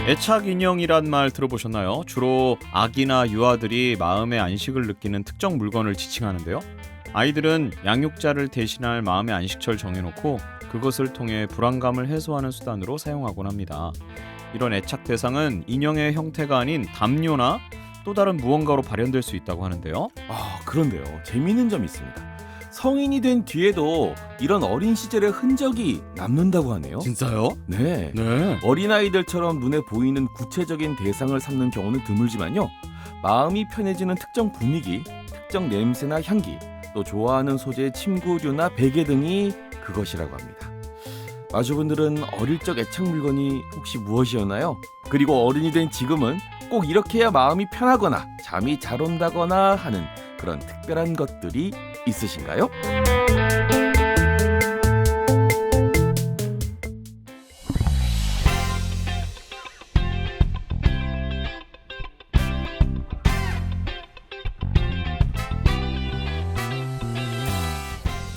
애착 인형이란 말 들어보셨나요? 주로 아기나 유아들이 마음의 안식을 느끼는 특정 물건을 지칭하는데요. 아이들은 양육자를 대신할 마음의 안식처를 정해놓고 그것을 통해 불안감을 해소하는 수단으로 사용하곤 합니다. 이런 애착 대상은 인형의 형태가 아닌 담요나 또 다른 무언가로 발현될 수 있다고 하는데요. 그런데요. 재미있는 점이 있습니다. 성인이 된 뒤에도 이런 어린 시절의 흔적이 남는다고 하네요. 진짜요? 네. 네. 어린아이들처럼 눈에 보이는 구체적인 대상을 삼는 경우는 드물지만요. 마음이 편해지는 특정 분위기, 특정 냄새나 향기, 또 좋아하는 소재의 침구류나 베개 등이 그것이라고 합니다. 마주분들은 어릴 적 애착 물건이 혹시 무엇이었나요? 그리고 어른이 된 지금은 꼭 이렇게 해야 마음이 편하거나 잠이 잘 온다거나 하는 그런 특별한 것들이 있으신가요?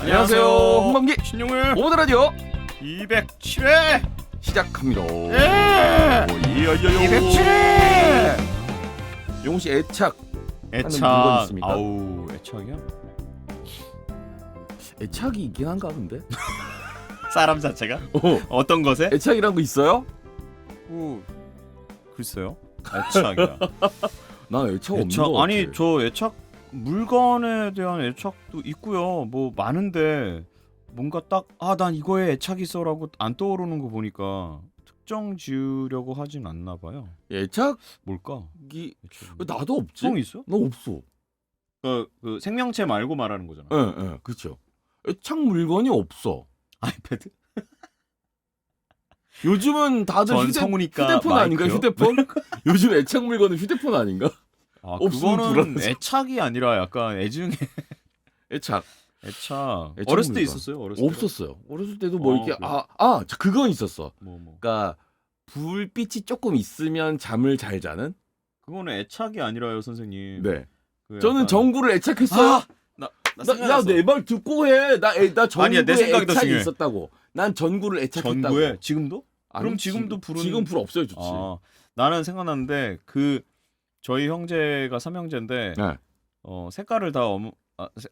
안녕하세요. 홍범기 신용을 오버드 라디오 207회 시작합니다. 예! 207회. 용우 씨 애착 물건 있습니까? 아우 애착이야? 애착이 있긴 한가 근데? 사람 자체가? 어떤 것에? 애착이란 거 있어요? 글쎄요. 애착이야. 난 애착 없는 거 같아. 아니 저 애착 물건에 대한 애착도 있고요. 뭐 많은데 뭔가 딱 난 이거에 애착이 있어라고 안 떠오르는 거 보니까 특정 지으려고 하진 않나 봐요. 애착이 뭘까? 나도 없지. 형 있어? 나 없어. 그 생명체 말고 말하는 거잖아. 예, 그렇죠. 애착 물건이 없어. 아이패드? 요즘은 다들 성우니까 휴대폰 아닌가? 마이크요? 휴대폰? 요즘 애착 물건은 휴대폰 아닌가? 없으면 그거는 불안하지. 애착이 아니라 약간 애증의 애착 애착. 애착 어렸을 때 물건. 있었어요? 어렸을 때? 없었어요. 어렸을 때도 뭐 이렇게 그래요? 그건 있었어. 뭐. 그러니까 불빛이 조금 있으면 잠을 잘 자는? 그거는 애착이 아니라요, 선생님. 네. 그 저는 약간- 전구를 애착했어요. 생각났어. 내 말 듣고 해. 나 전구에 아니야, 내 생각이 더 애착이 중요해. 있었다고. 난 전구를 애착했다고. 전구에 지금도? 아니, 그럼 지금도 불은 지금 불 없어요, 좋지. 나는 생각났는데 저희 형제가 삼형제인데 네. 색깔을 다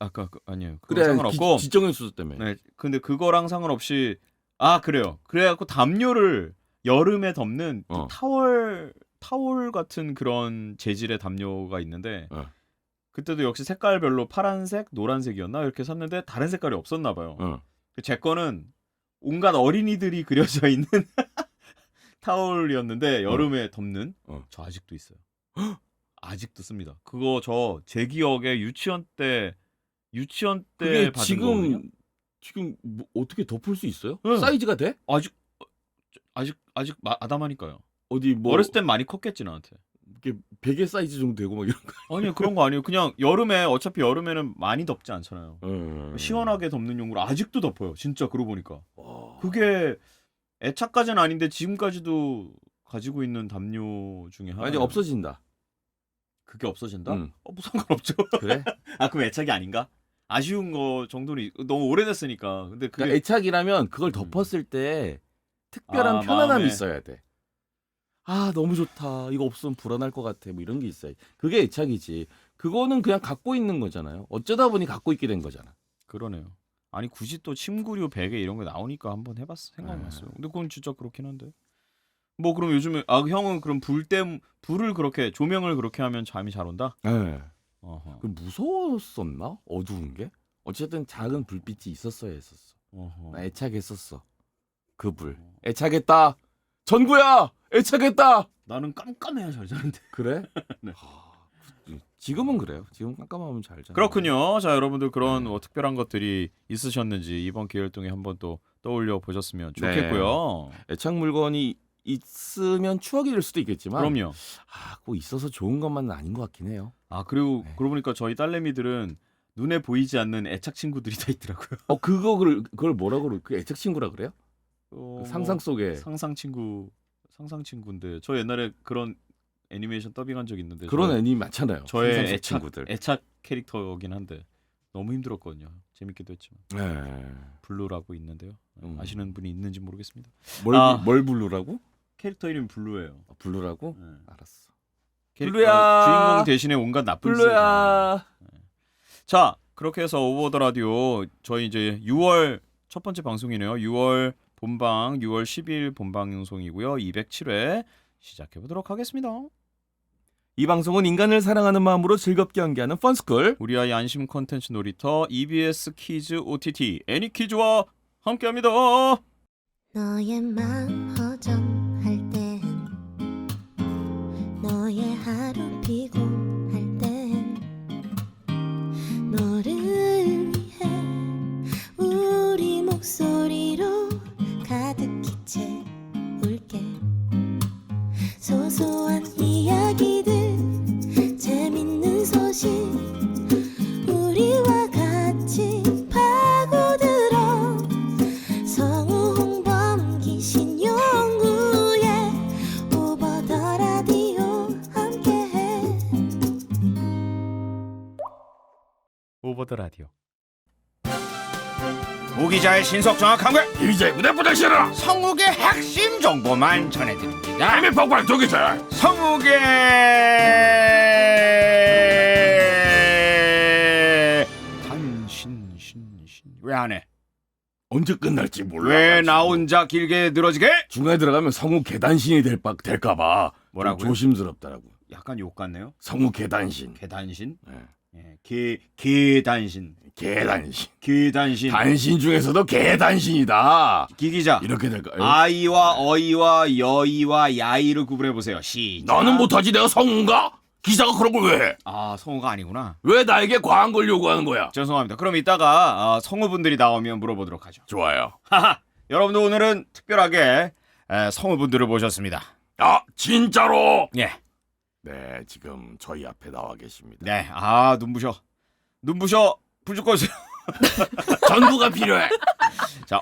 아까 아니에요. 그거 그래 상관없고. 지정의 수수 때문에. 네. 근데 그거랑 상관없이 그래요. 그래갖고 담요를 여름에 덮는 타월 같은 그런 재질의 담요가 있는데 그때도 역시 색깔별로 파란색, 노란색이었나 이렇게 샀는데 다른 색깔이 없었나 봐요. 제 거는 온갖 어린이들이 그려져 있는 타월이었는데 여름에 덮는 저 아직도 있어요. 아직도 씁니다. 그거 제 기억에 유치원 때 그게 받은 거거든요. 지금 뭐 어떻게 덮을 수 있어요? 응. 사이즈가 돼? 아직 아담하니까요. 어디 뭐 어렸을 땐 많이 컸겠지 나한테. 이렇게 베개 사이즈 정도 되고 막 이런 거. 아니요 그런 거 아니에요. 그냥 어차피 여름에는 많이 덥지 않잖아요. 시원하게 덮는 용으로 아직도 덮어요. 진짜 그러고 보니까. 그게 애착까지는 아닌데 지금까지도 가지고 있는 담요 중에 하나. 아니 없어진다. 그게 없어진다? 뭐 상관없죠. 그래? 그럼 애착이 아닌가? 아쉬운 거 정도는 너무 오래됐으니까. 근데 그게 그러니까 애착이라면 그걸 덮었을 때 특별한 편안함이 마음에. 있어야 돼. 너무 좋다. 이거 없으면 불안할 것 같아. 뭐 이런 게 있어야 돼. 그게 애착이지. 그거는 그냥 갖고 있는 거잖아요. 어쩌다 보니 갖고 있게 된 거잖아. 그러네요. 아니 굳이 또 침구류 베개 이런 거 나오니까 한번 해봤어. 생각났어요. 근데 그건 진짜 그렇긴 한데. 뭐 그럼 요즘에 형은 그럼 불을 그렇게 조명을 그렇게 하면 잠이 잘 온다? 네. 어허. 그 무서웠었나? 어두운 게? 어쨌든 작은 불빛이 있었어야 했었어. 어허. 나 애착했었어. 그 불. 애착했다. 전구야. 애착했다. 나는 깜깜해야 잘 자는데. 그래? 네. 지금은 그래요. 지금 깜깜하면 잘 자. 그렇군요. 자 여러분들 그런 특별한 것들이 있으셨는지 이번 기회를 통해 한번 또 떠올려 보셨으면 좋겠고요. 애착 물건이 있으면 추억이 될 수도 있겠지만 그럼요. 꼭 있어서 좋은 것만은 아닌 것 같긴 해요. 그리고 네. 그러고 보니까 저희 딸내미들은 눈에 보이지 않는 애착 친구들이 다 있더라고요. 그걸 뭐라 그래? 그 애착 친구라 그래요? 그 상상 속에 상상 친구인데 저 옛날에 그런 애니메이션 더빙한 적 있는데 그런 애니 많잖아요. 저의 상상 속 애착 친구들. 애착 캐릭터이긴 한데 너무 힘들었거든요. 재밌기도 했지만 네. 블루라고 있는데요. 아시는 분이 있는지 모르겠습니다. 뭘 부르라고? 캐릭터 이름이 블루예요. 블루라고? 네. 알았어. 블루야. 주인공 대신에 온갖 나쁜 블루야. 자, 그렇게 해서 오버 더 라디오 저희 이제 6월 첫 번째 방송이네요. 6월 본방 6월 10일 본방 방송이고요. 207회 시작해 보도록 하겠습니다. 이 방송은 인간을 사랑하는 마음으로 즐겁게 연기하는 펀스쿨 우리 아이 안심 콘텐츠 놀이터 EBS 키즈 OTT 애니키즈와 함께합니다. 너의 마음 허전할 땐 너의 하루 피곤할 땐 너를 위해 우리 목소리로 가득히 채울게 소소한 이야기들 재밌는 소식 우리와 같이 파고들어 성우 홍범기 신용우의 오버 더 라디오 함께해 오버 더 라디오. 무기자의 신속 정확한 걸 이제 무대보다 싫어 성욱의 핵심 정보만 전해드립니다. 애미 폭발 두기자 성욱의 단신 왜 안 해? 언제 끝날지 몰라 왜 나 혼자 길게 늘어지게? 중간에 들어가면 성우 계단신이 될까봐 뭐라고요? 조심스럽더라고. 약간 욕 같네요. 성우 계단신. 개단신? 네. 개단신. 계단신. 개단신. 단신 중에서도 계단신이다. 기기자. 이렇게 될까요? 아이와 어이와 여이와 야이를 구분해 보세요. 시작. 나는 못하지. 내가 성우인가? 기자가 그런 걸 왜 해? 아, 성우가 아니구나. 왜 나에게 과한 걸 요구하는 거야? 죄송합니다. 그럼 이따가 성우분들이 나오면 물어보도록 하죠. 좋아요. 하하. 여러분들 오늘은 특별하게 성우분들을 모셨습니다. 아, 진짜로? 예. 네, 지금 저희 앞에 나와 계십니다. 네. 아, 눈부셔. 불 좀 꺼주세요. 전부가 필요해. 자,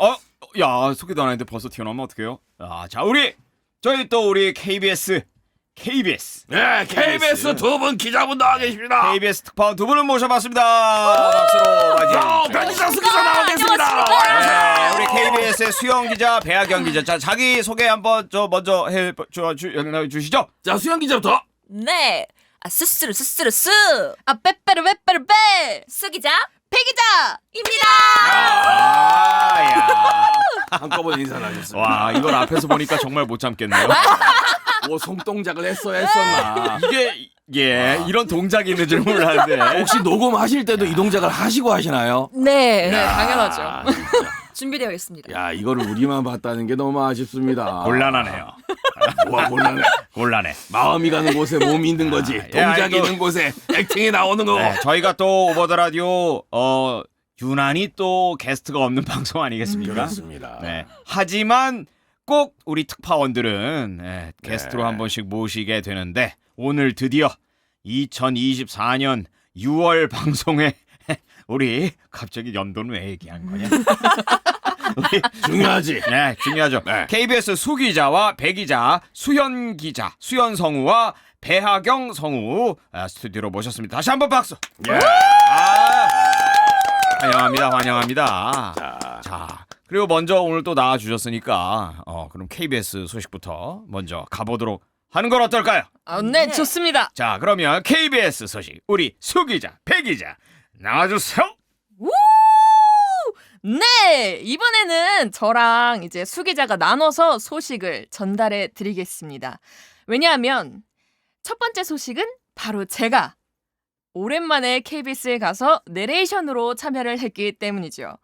야, 소개도 안 했는데 벌써 튀어나오면 어떡해요? 아, 자, 저희 또 우리 KBS. 네, KBS 두 분 기자분 나와 계십니다. KBS 특파원 두 분을 모셔봤습니다. 박수로 맞이해 백기자 수기자 나와 계십니다. 네, 우리 KBS의 수영 기자, 배하경 기자. 자, 자기 소개 한번 먼저 주시죠. 자, 수영 기자부터. 네. 스스르 빼빼르 빼 수기자 배기자입니다. 야. 한꺼번에 인사를 하셨습니다. 와, 이걸 앞에서 보니까 정말 못 참겠네요. 뭐 손동작을 했었나. 이게 이런 동작이 있는 줄 몰랐는데. 혹시 녹음하실 때도 이 동작을 하시고 하시나요? 네, 야, 당연하죠. 진짜. 준비되어 있습니다. 야, 이거를 우리만 봤다는 게 너무 아쉽습니다. 곤란하네요. 뭐가 곤란해? 곤란해. 마음이 가는 곳에 몸이 있는 거지. 동작이 있는 곳에 액팅이 나오는 거고. 네, 저희가 또 오버 더 라디오 유난히 또 게스트가 없는 방송 아니겠습니까? 그렇습니다. 네. 하지만 꼭 우리 특파원들은 게스트로 한 번씩 모시게 되는데 오늘 드디어 2024년 6월 방송에 우리 갑자기 연도는 왜 얘기한 거냐? 중요하지. 네, 중요하죠. 네. KBS 수 기자와 배 기자, 수현 기자, 수현 성우와 배하경 성우 스튜디오로 모셨습니다. 다시 한번 박수. 예. 환영합니다. 자, 그리고 먼저 오늘 또 나와 주셨으니까 그럼 KBS 소식부터 먼저 가보도록 하는 건 어떨까요? 네, 좋습니다. 자, 그러면 KBS 소식 우리 수 기자, 배 기자 나와주세요. 네, 이번에는 저랑 이제 수기자가 나눠서 소식을 전달해 드리겠습니다. 왜냐하면 첫 번째 소식은 바로 제가 오랜만에 KBS에 가서 내레이션으로 참여를 했기 때문이죠.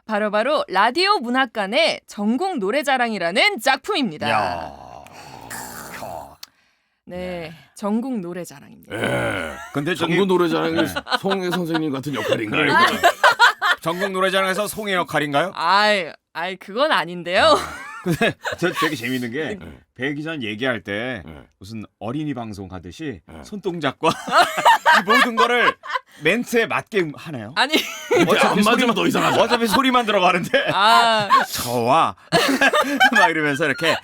바로 라디오 문학관의 전국 노래자랑이라는 작품입니다. 야. 네, 전국 노래자랑입니다. 예. 근데 저기 전국 노래자랑이 송혜 선생님 같은 역할인가요? 전국 노래자랑에서 송혜 역할인가요? 아이, 그건 아닌데요. 근데 저 되게 재밌는 게 네. 배 기자는 얘기할 때 네. 무슨 어린이 방송 하듯이 네. 손동작과 이 모든 거를 멘트에 맞게 하나요? 아니, 안 맞으면 더 이상하죠. 어차피 소리만 들어가는데 저와 막 이러면서 이렇게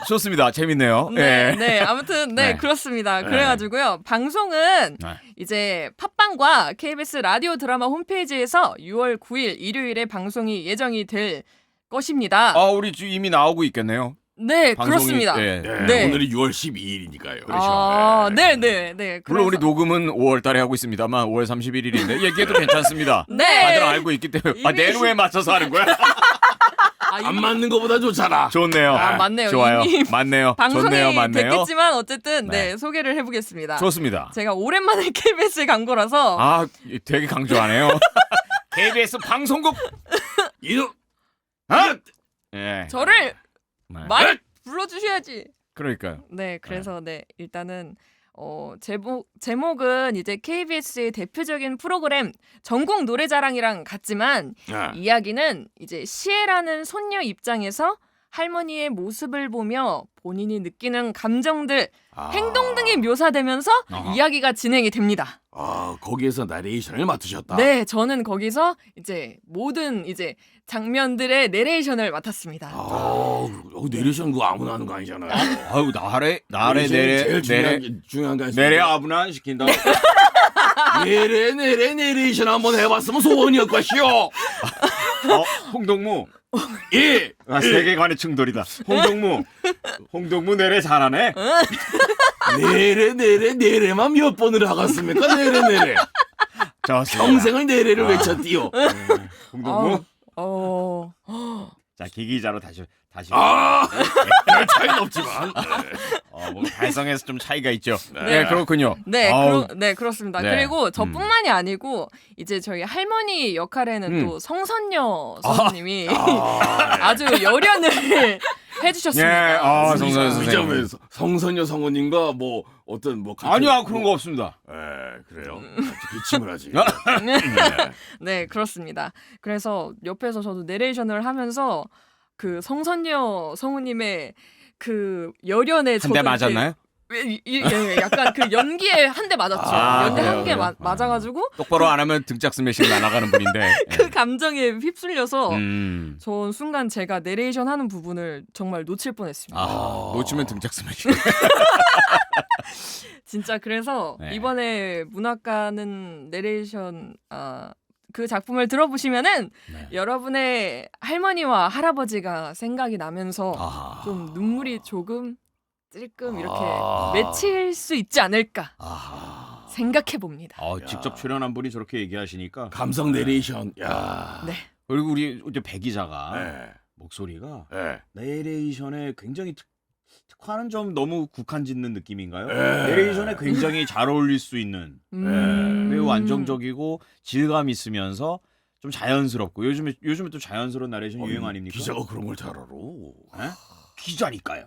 좋습니다. 재밌네요. 네, 예. 네, 아무튼 네, 네. 그렇습니다. 네. 그래가지고요, 방송은 네. 이제 팟빵과 KBS 라디오 드라마 홈페이지에서 6월 9일 일요일에 방송이 예정이 될 것입니다. 우리 이미 나오고 있겠네요. 네, 방송이, 그렇습니다. 예. 네. 오늘이 6월 12일이니까요. 아, 네, 네, 네. 물론 우리 그래서- 녹음은 5월달에 하고 있습니다만 5월 31일인데 얘기해도 괜찮습니다. 네. 다들 알고 있기 때문에 이미- 내로에 맞춰서 하는 거야? 아, 안 맞는 것보다 좋잖아. 좋네요. 아, 맞네요. 좋아요. 이미 맞네요. 방송이 좋네요. 맞네요. 됐겠지만 어쨌든 네. 네, 소개를 해보겠습니다. 좋습니다. 제가 오랜만에 KBS 광고라서 아, 되게 강조하네요. KBS 방송국. 이놈. 아! 예. 저를 네. 많이 불러주셔야지. 그러니까요. 네, 그래서 네 일단은 제목은 이제 KBS의 대표적인 프로그램 전국 노래자랑이랑 같지만 아. 이야기는 이제 시애라는 손녀 입장에서 할머니의 모습을 보며 본인이 느끼는 감정들, 행동 등이 묘사되면서 아하. 이야기가 진행이 됩니다. 거기에서 나레이션을 맡으셨다. 네, 저는 거기서 이제 모든 이제 장면들의 내레이션을 맡았습니다. 내레이션 그거 아무나 하는 거 아니잖아요. 아유, 나래 제일 중요한 게 내래 아부나 시킨다. 내레이션 한번 해봤으면 소원이었 것이오. 홍동무. 예. 세계관의 충돌이다. 홍동무 내래 잘하네. 내레만 몇 번을 하갔습니까? 내레. 평생을 내레를 외쳤디요. 홍동무. 어, 자, 기기자로 다시. 별 차이는 없지만. 뭐 발성에서 좀 차이가 있죠. 네. 네, 그렇군요. 네, 아우, 네, 그렇습니다. 네. 그리고 저뿐만이 아니고 이제 저희 할머니 역할에는 또 성선녀 선생님이 아주 열연을 해주셨습니다. 예, 성선녀 선생님. 성선녀 성우님과 뭐 어떤 뭐 같은 아니요, 그런 거 없습니다. 그래요. 기침을 하지. 네, 그렇습니다. 그래서 옆에서 저도 내레이션을 하면서 그 성선녀 성우님의 그 열연에 한 대 맞았나요? 약간 그 연기에 한 대 맞았죠. 연기 그래요, 한 개 그래요. 맞아가지고 똑바로 안 하면 등짝 스매싱 날아가는 분인데. 그 감정에 휩쓸려서 음. 전 순간 제가 내레이션 하는 부분을 정말 놓칠 뻔했습니다. 놓치면 등짝 스매싱. 진짜 그래서 네. 이번에 문학가는 내레이션 그 작품을 들어보시면은 네. 여러분의 할머니와 할아버지가 생각이 나면서 아하. 좀 눈물이 조금 찔끔 이렇게 아. 맺힐 수 있지 않을까 아하. 생각해 봅니다. 직접 출연한 분이 저렇게 얘기하시니까. 감성 내레이션. 야. 네. 그리고 우리 이제 배 기자가 네. 목소리가 네. 내레이션에 굉장히 특화는 좀 너무 국한 짓는 느낌인가요? 네. 내레이션에 굉장히 잘 어울릴 수 있는 매우 안정적이고 질감 있으면서 좀 자연스럽고 요즘에 또 자연스러운 나레이션 유행 아닙니까? 기자가 그런 걸 잘 알아. 네? 기자니까요.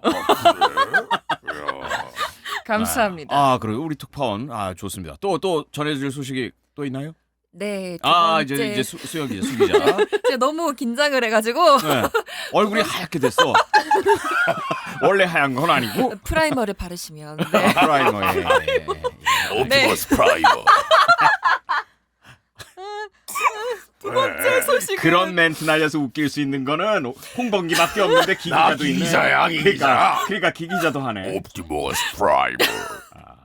감사합니다. 그래요. 우리 특파원 좋습니다. 또 전해드릴 소식이 또 있나요? 네. 이제 수영 기자, 수 기자. 제가 너무 긴장을 해가지고 네. 얼굴이 하얗게 됐어. 원래 하얀 건 아니고 프라이머를 바르시면 네. 프라이머에. 옵티머스 프라이머. 두 번째 소식은 그런 멘트 날려서 웃길 수 있는 거는 홍범기밖에 없는데 기기자도 있네. 기자야, 기자. 그러니까 기기자도 하네. 옵티머스 프라이머.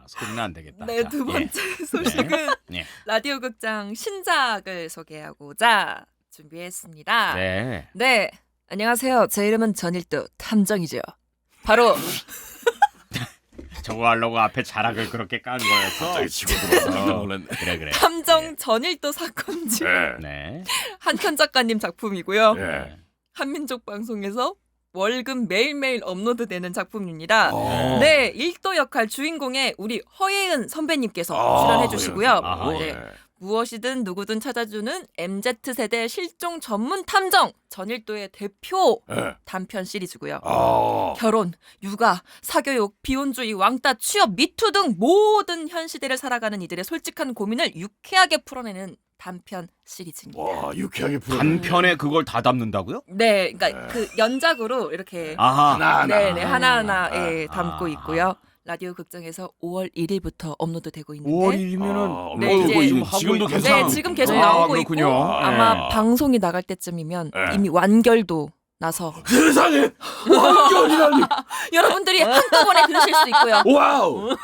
소리는 안 되겠다. 네, 자, 두 번째 소식은 예. 라디오 극장 신작을 소개하고자 준비했습니다. 네. 네, 안녕하세요. 제 이름은 전일도 탐정이죠. 바로 저거 하려고 앞에 자락을 그렇게 깐 거였어. 갑자기 치고 들어서 놀랐네. 그래. 탐정 전일도 사건집 네. 한편 작가님 작품이고요. 네. 한민족 방송에서 월급 매일매일 업로드되는 작품입니다. 어. 네, 일도 역할 주인공의 우리 허예은 선배님께서 아, 출연해 주시고요. 아하, 네. 무엇이든 누구든 찾아주는 MZ세대 실종 전문 탐정 전일도의 대표 단편 시리즈고요. 결혼, 육아, 사교육, 비혼주의, 왕따, 취업, 미투 등 모든 현 시대를 살아가는 이들의 솔직한 고민을 유쾌하게 풀어내는 단편 시리즈입니다. 와, 유쾌하게 풀어. 단편에 그걸 다 담는다고요? 네, 그러니까 그 연작으로 이렇게 아하. 네네 하나하나 담고 있고요. 라디오 극장에서 5월 1일부터 업로드되고 있는데 5월 1일이면은 네, 이제 지금도 계속 네, 지금 계속 아, 나오고 그렇군요. 있고 아마 네. 방송이 나갈 때쯤이면 네. 이미 완결도 나서 세상에 완결이라니. 여러분들이 한꺼번에 들으실 수 있고요. 와우.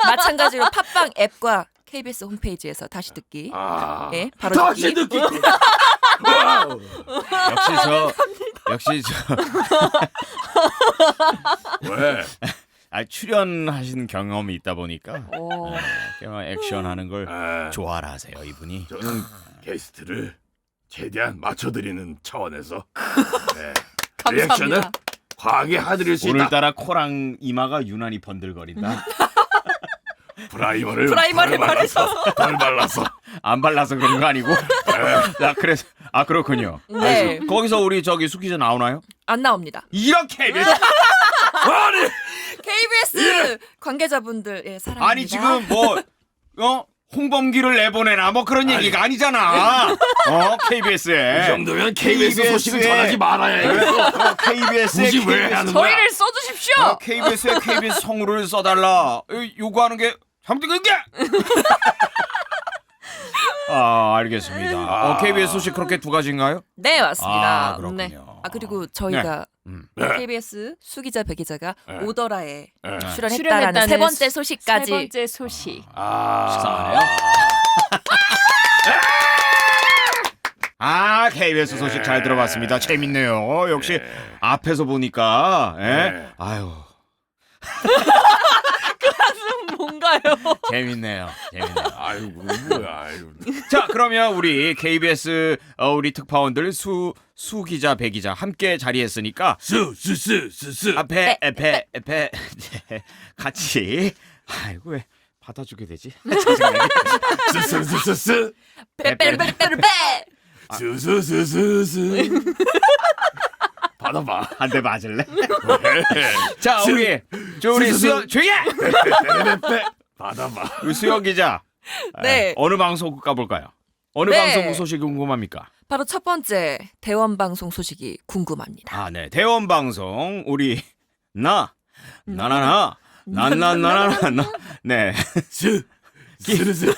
마찬가지로 팟빵 앱과 KBS 홈페이지에서 다시 듣기. 아. 예, 바로 다시 듣기. 듣기. 와우. 역시 역시 왜? 출연하신 경험이 있다 보니까 오. 그냥 액션하는 걸 아, 좋아라 하세요 이분이. 저는 게스트를 최대한 맞춰드리는 차원에서 네. 리액션을 감사합니다. 과하게 하드릴 수 있다. 오늘따라 코랑 이마가 유난히 번들거린다. 프라이머를 프라이머를 덜 발라서 덜 발라서. 안 발라서 그런 거 아니고. 자, 그래서 그렇군요. 네. 알겠습니다. 거기서 우리 저기 숙기자 나오나요? 안 나옵니다. 이렇게 아니 KBS 관계자분들 예, 사랑합니다. 아니 지금 뭐 홍범기를 내보내나 뭐 그런 얘기가 아니잖아. KBS에 이 정도면 KBS 소식을 전하지 말아야 KBS에 굳이 왜 하는 거야? 저희를 써주십시오. KBS에 KBS 성우를 써달라 요구하는 게 잠깐 게. 알겠습니다. KBS 소식 그렇게 두 가지인가요? 네, 맞습니다. 그렇군요. 네. 그리고 저희가 네. KBS 수기자 배기자가 네. 오더라에 네. 출연했다라는 출연했다는 세 번째 소식까지 세 번째 소식. 식상하네요. KBS 소식 잘 들어봤습니다. 재밌네요. 역시 앞에서 보니까 네. 아유 뭔가요? 재밌네요. 아이고 뭐야. 아이고. 자, 그러면 우리 KBS 우리 특파원들 수 기자, 배 기자 함께 자리했으니까 수수수수수. 앞에 같이 아이고 왜 받아주게 되지? 수수수수수. 빼빼빼빼빼. 수수수수수. 받아봐. 한 대 맞을래? 왜? 자, 우리 수영 조용히 해! 빼빼빼. 받아봐. 우리 수영 기자. 네. 어느 방송국 가볼까요? 어느 네. 방송국 소식이 궁금합니까? 바로 첫 번째 대원 방송 소식이 궁금합니다. 네. 대원 방송 우리 나나나 네. 수수수.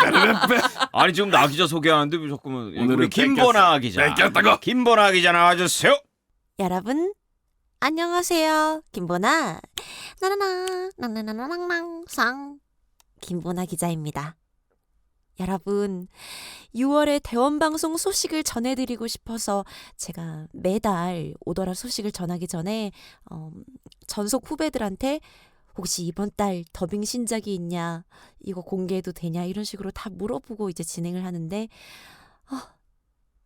빼빼빼빼. 아니 지금 나 기자 소개하는데 왜 자꾸만 오늘은 우리 김보나 뺏겼어. 기자. 뺏겼다고? 김보나 기자 나와주세요. 여러분 안녕하세요. 김보나 나나나 나나나나나상 김보나 기자입니다. 여러분 6월에 대원방송 소식을 전해드리고 싶어서 제가 매달 오더라 소식을 전하기 전에 전속 후배들한테 혹시 이번 달 더빙 신작이 있냐, 이거 공개해도 되냐 이런 식으로 다 물어보고 이제 진행을 하는데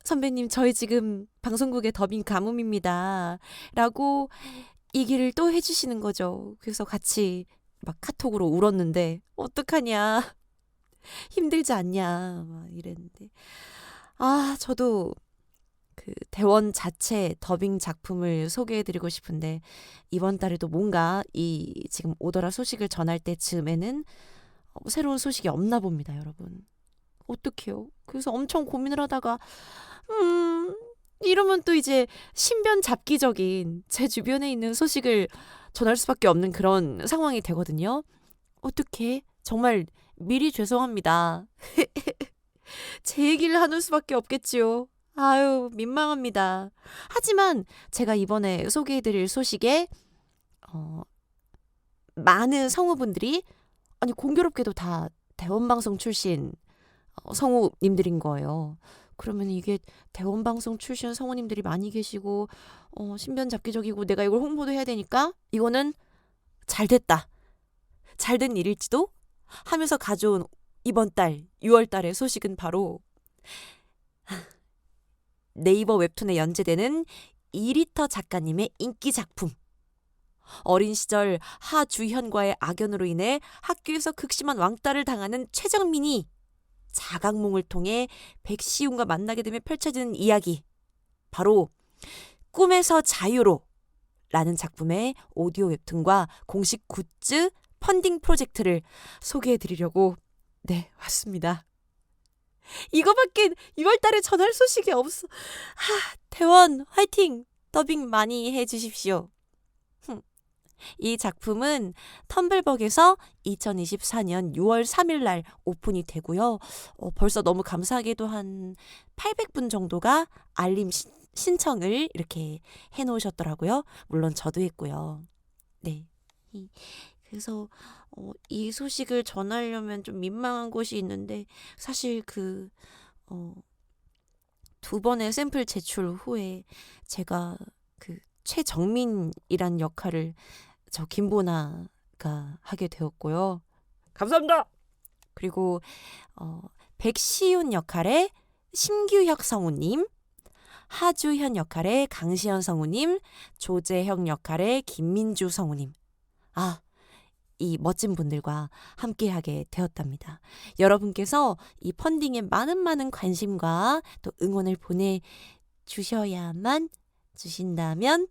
선배님 저희 지금 방송국의 더빙 가뭄입니다 라고 얘기를 또 해주시는 거죠. 그래서 같이 막 카톡으로 울었는데 어떡하냐 힘들지 않냐 막 이랬는데 저도 그 대원 자체 더빙 작품을 소개해드리고 싶은데 이번 달에도 뭔가 이 지금 오더라 소식을 전할 때쯤에는 새로운 소식이 없나 봅니다, 여러분. 어떡해요? 그래서 엄청 고민을 하다가 이러면 또 이제 신변 잡기적인 제 주변에 있는 소식을 전할 수밖에 없는 그런 상황이 되거든요. 어떡해? 정말 미리 죄송합니다. 제 얘기를 하는 수밖에 없겠지요. 아유, 민망합니다. 하지만 제가 이번에 소개해드릴 소식에 많은 성우분들이 아니 공교롭게도 다 대원방송 출신 성우님들인 거예요. 그러면 이게 대원방송 출신 성우님들이 많이 계시고 신변 잡기적이고 내가 이걸 홍보도 해야 되니까 이거는 잘됐다. 잘된 일일지도 하면서 가져온 이번 달 6월 달의 소식은 바로 네이버 웹툰에 연재되는 이리터 작가님의 인기 작품. 어린 시절 하주현과의 악연으로 인해 학교에서 극심한 왕따를 당하는 최정민이 자각몽을 통해 백시훈과 만나게 되며 펼쳐지는 이야기. 바로 꿈에서 자유로 라는 작품의 오디오 웹툰과 공식 굿즈 펀딩 프로젝트를 소개해드리려고 왔습니다. 이거밖에 6월달에 전할 소식이 없어. 대원 화이팅! 더빙 많이 해주십시오. 이 작품은 텀블벅에서 2024년 6월 3일 날 오픈이 되고요. 벌써 너무 감사하게도 한 800분 정도가 알림 신청을 이렇게 해놓으셨더라고요. 물론 저도 했고요. 네. 그래서 이 소식을 전하려면 좀 민망한 곳이 있는데 사실 두 번의 샘플 제출 후에 제가 그 최정민이란 역할을 저 김보나가 하게 되었고요. 감사합니다. 그리고 백시윤 역할의 심규혁 성우님, 하주현 역할의 강시현 성우님, 조재형 역할의 김민주 성우님. 이 멋진 분들과 함께하게 되었답니다. 여러분께서 이 펀딩에 많은 관심과 또 응원을 주신다면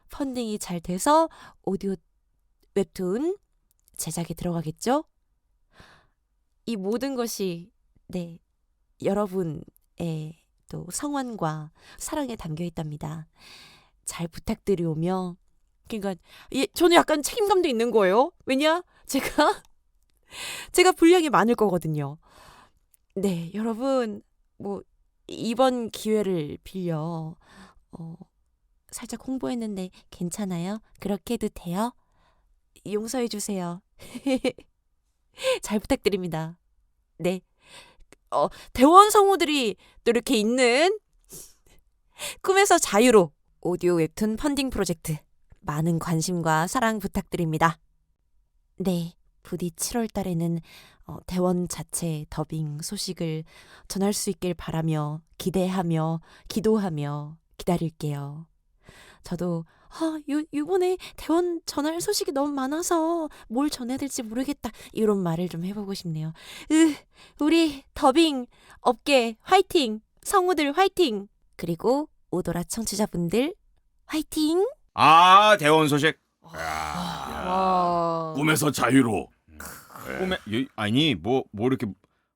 펀딩이 잘 돼서 오디오 웹툰 제작에 들어가겠죠? 이 모든 것이 여러분의 또 성원과 사랑에 담겨 있답니다. 잘 부탁드리오며 그러니까 저는 약간 책임감도 있는 거예요. 왜냐? 제가 분량이 많을 거거든요. 네, 여러분 뭐 이번 기회를 빌려 살짝 홍보했는데 괜찮아요? 그렇게 해도 돼요? 용서해 주세요. 잘 부탁드립니다. 네. 대원 성우들이 또 이렇게 있는 꿈에서 자유로 오디오 웹툰 펀딩 프로젝트 많은 관심과 사랑 부탁드립니다. 네, 부디 7월 달에는 대원 자체 더빙 소식을 전할 수 있길 바라며 기대하며 기도하며 기다릴게요. 저도 이번에 대원 전할 소식이 너무 많아서 뭘 전해야 될지 모르겠다 이런 말을 좀 해보고 싶네요. 우리 더빙 업계 화이팅! 성우들 화이팅! 그리고 오도라 청취자분들 화이팅! 대원 소식. 와. 꿈에서 자유로. 아니 뭐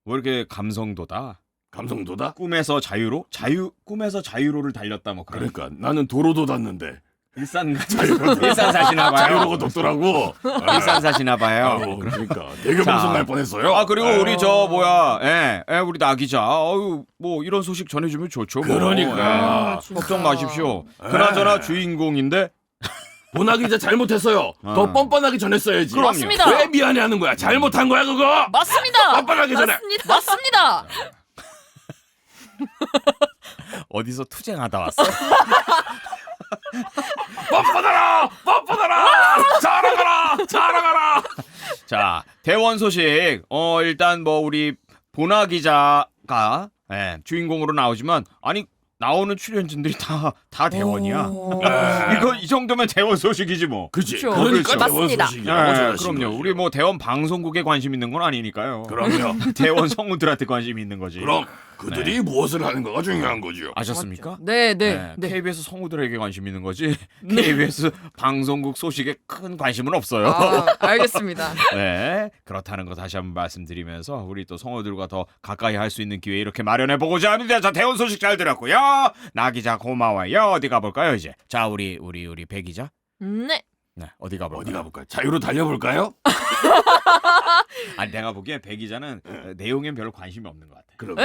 이렇게 감성도다. 감성도다? 꿈에서 자유로? 꿈에서 자유로를 달렸다 뭐 그런. 그러니까 나는 도로도 닿는데 일산 사시나 봐요. 자유로가 덥더라고. 일산 사시나 봐요. 그러니까 대교 자. 방송 날 뻔했어요. 그리고 우리 우리 나 기자. 뭐 이런 소식 전해주면 좋죠. 뭐. 그러니까. 걱정 마십시오. 그나저나 주인공인데. 보나 기자 잘못했어요. 더 뻔뻔하게 전했어야지. 그럼요. 맞습니다. 왜 미안해하는 거야? 잘못한 거야 그거. 맞습니다. 뻔뻔하게 전해. 맞습니다. 어디서 투쟁하다 왔어? 뻔뻔하라. 자랑하라. 자, 대원 소식. 일단 뭐 우리 보나 기자가 주인공으로 나오지만 나오는 출연진들이 다 대원이야. 이 정도면 대원 소식이지 뭐. 그치. 그렇죠. 그러니까 맞습니다. 대원 소식이라고 전하신 그럼요. 거죠. 우리 뭐 대원 방송국에 관심 있는 건 아니니까요. 그럼요. 대원 성우들한테 관심 있는 거지. 그럼 그들이 무엇을 하는가가 중요한 거죠. 아셨습니까? 네. KBS 성우들에게 관심 있는 거지. KBS 방송국 소식에 큰 관심은 없어요. 알겠습니다. 네, 그렇다는 거 다시 한번 말씀드리면서 우리 또 성우들과 더 가까이 할 수 있는 기회 이렇게 마련해 보고자 합니다. 자, 대원 소식 잘 들었고요. 나 기자 고마워요. 어디 가볼까요 이제? 자, 우리 배 기자. 네. 네, 어디 가볼까요? 어디 가볼까요? 자유로 달려볼까요? 내가 보기엔 배 기자는 내용엔 별로 관심이 없는 것 같아. 그럼.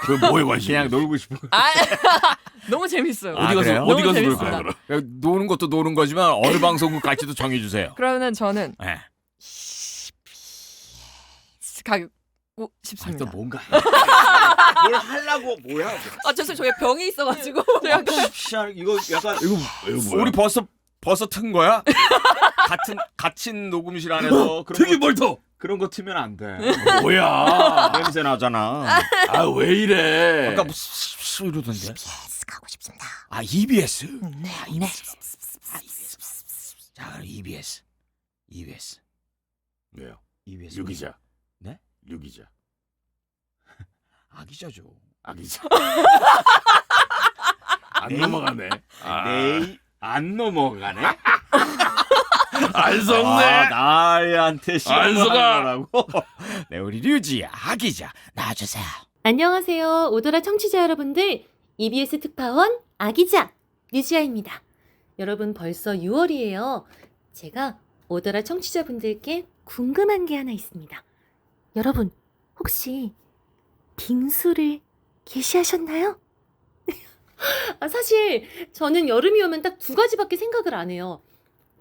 그 뭐에 관심? 그냥 놀고 싶은 거. 너무 재밌어요. 아, 그래요? 어디 가서 너무 놀까요? 재밌습니다. 그럼? 노는 것도 노는 거지만 어느 방송국 갈지도 정해주세요. 그러면 저는 네. 가고 싶습니다. 또 뭔가 뭘 하려고 뭐야? 죄송해요. 저게 병이 있어가지고. 이거 약간 이거 뭐야? 우리 벌써 튼 거야? 같은 녹음실 안에서 특이 뭘터? 그런 거 트면 안 돼. 뭐야? 냄새 나잖아. 왜 이래? 아까 뭐 이러던데. 가고 싶습니다. EBS. 네. 자, 그럼 EBS. 왜요? EBS. 유기자. 네? 유기자. 기자죠. 기자. 안 넘어가네. 안 넘어가네. 안 속네. 나한테 안 시험을 속아. 하려고. 네, 우리 류지 기자 나와주세요. 안녕하세요. 오도라 청취자 여러분들. EBS 특파원 아기자 류지아입니다. 여러분 벌써 6월이에요. 제가 오도라 청취자분들께 궁금한 게 하나 있습니다. 여러분 혹시 빙수를 게시하셨나요? 사실 저는 여름이 오면 딱 두 가지밖에 생각을 안 해요.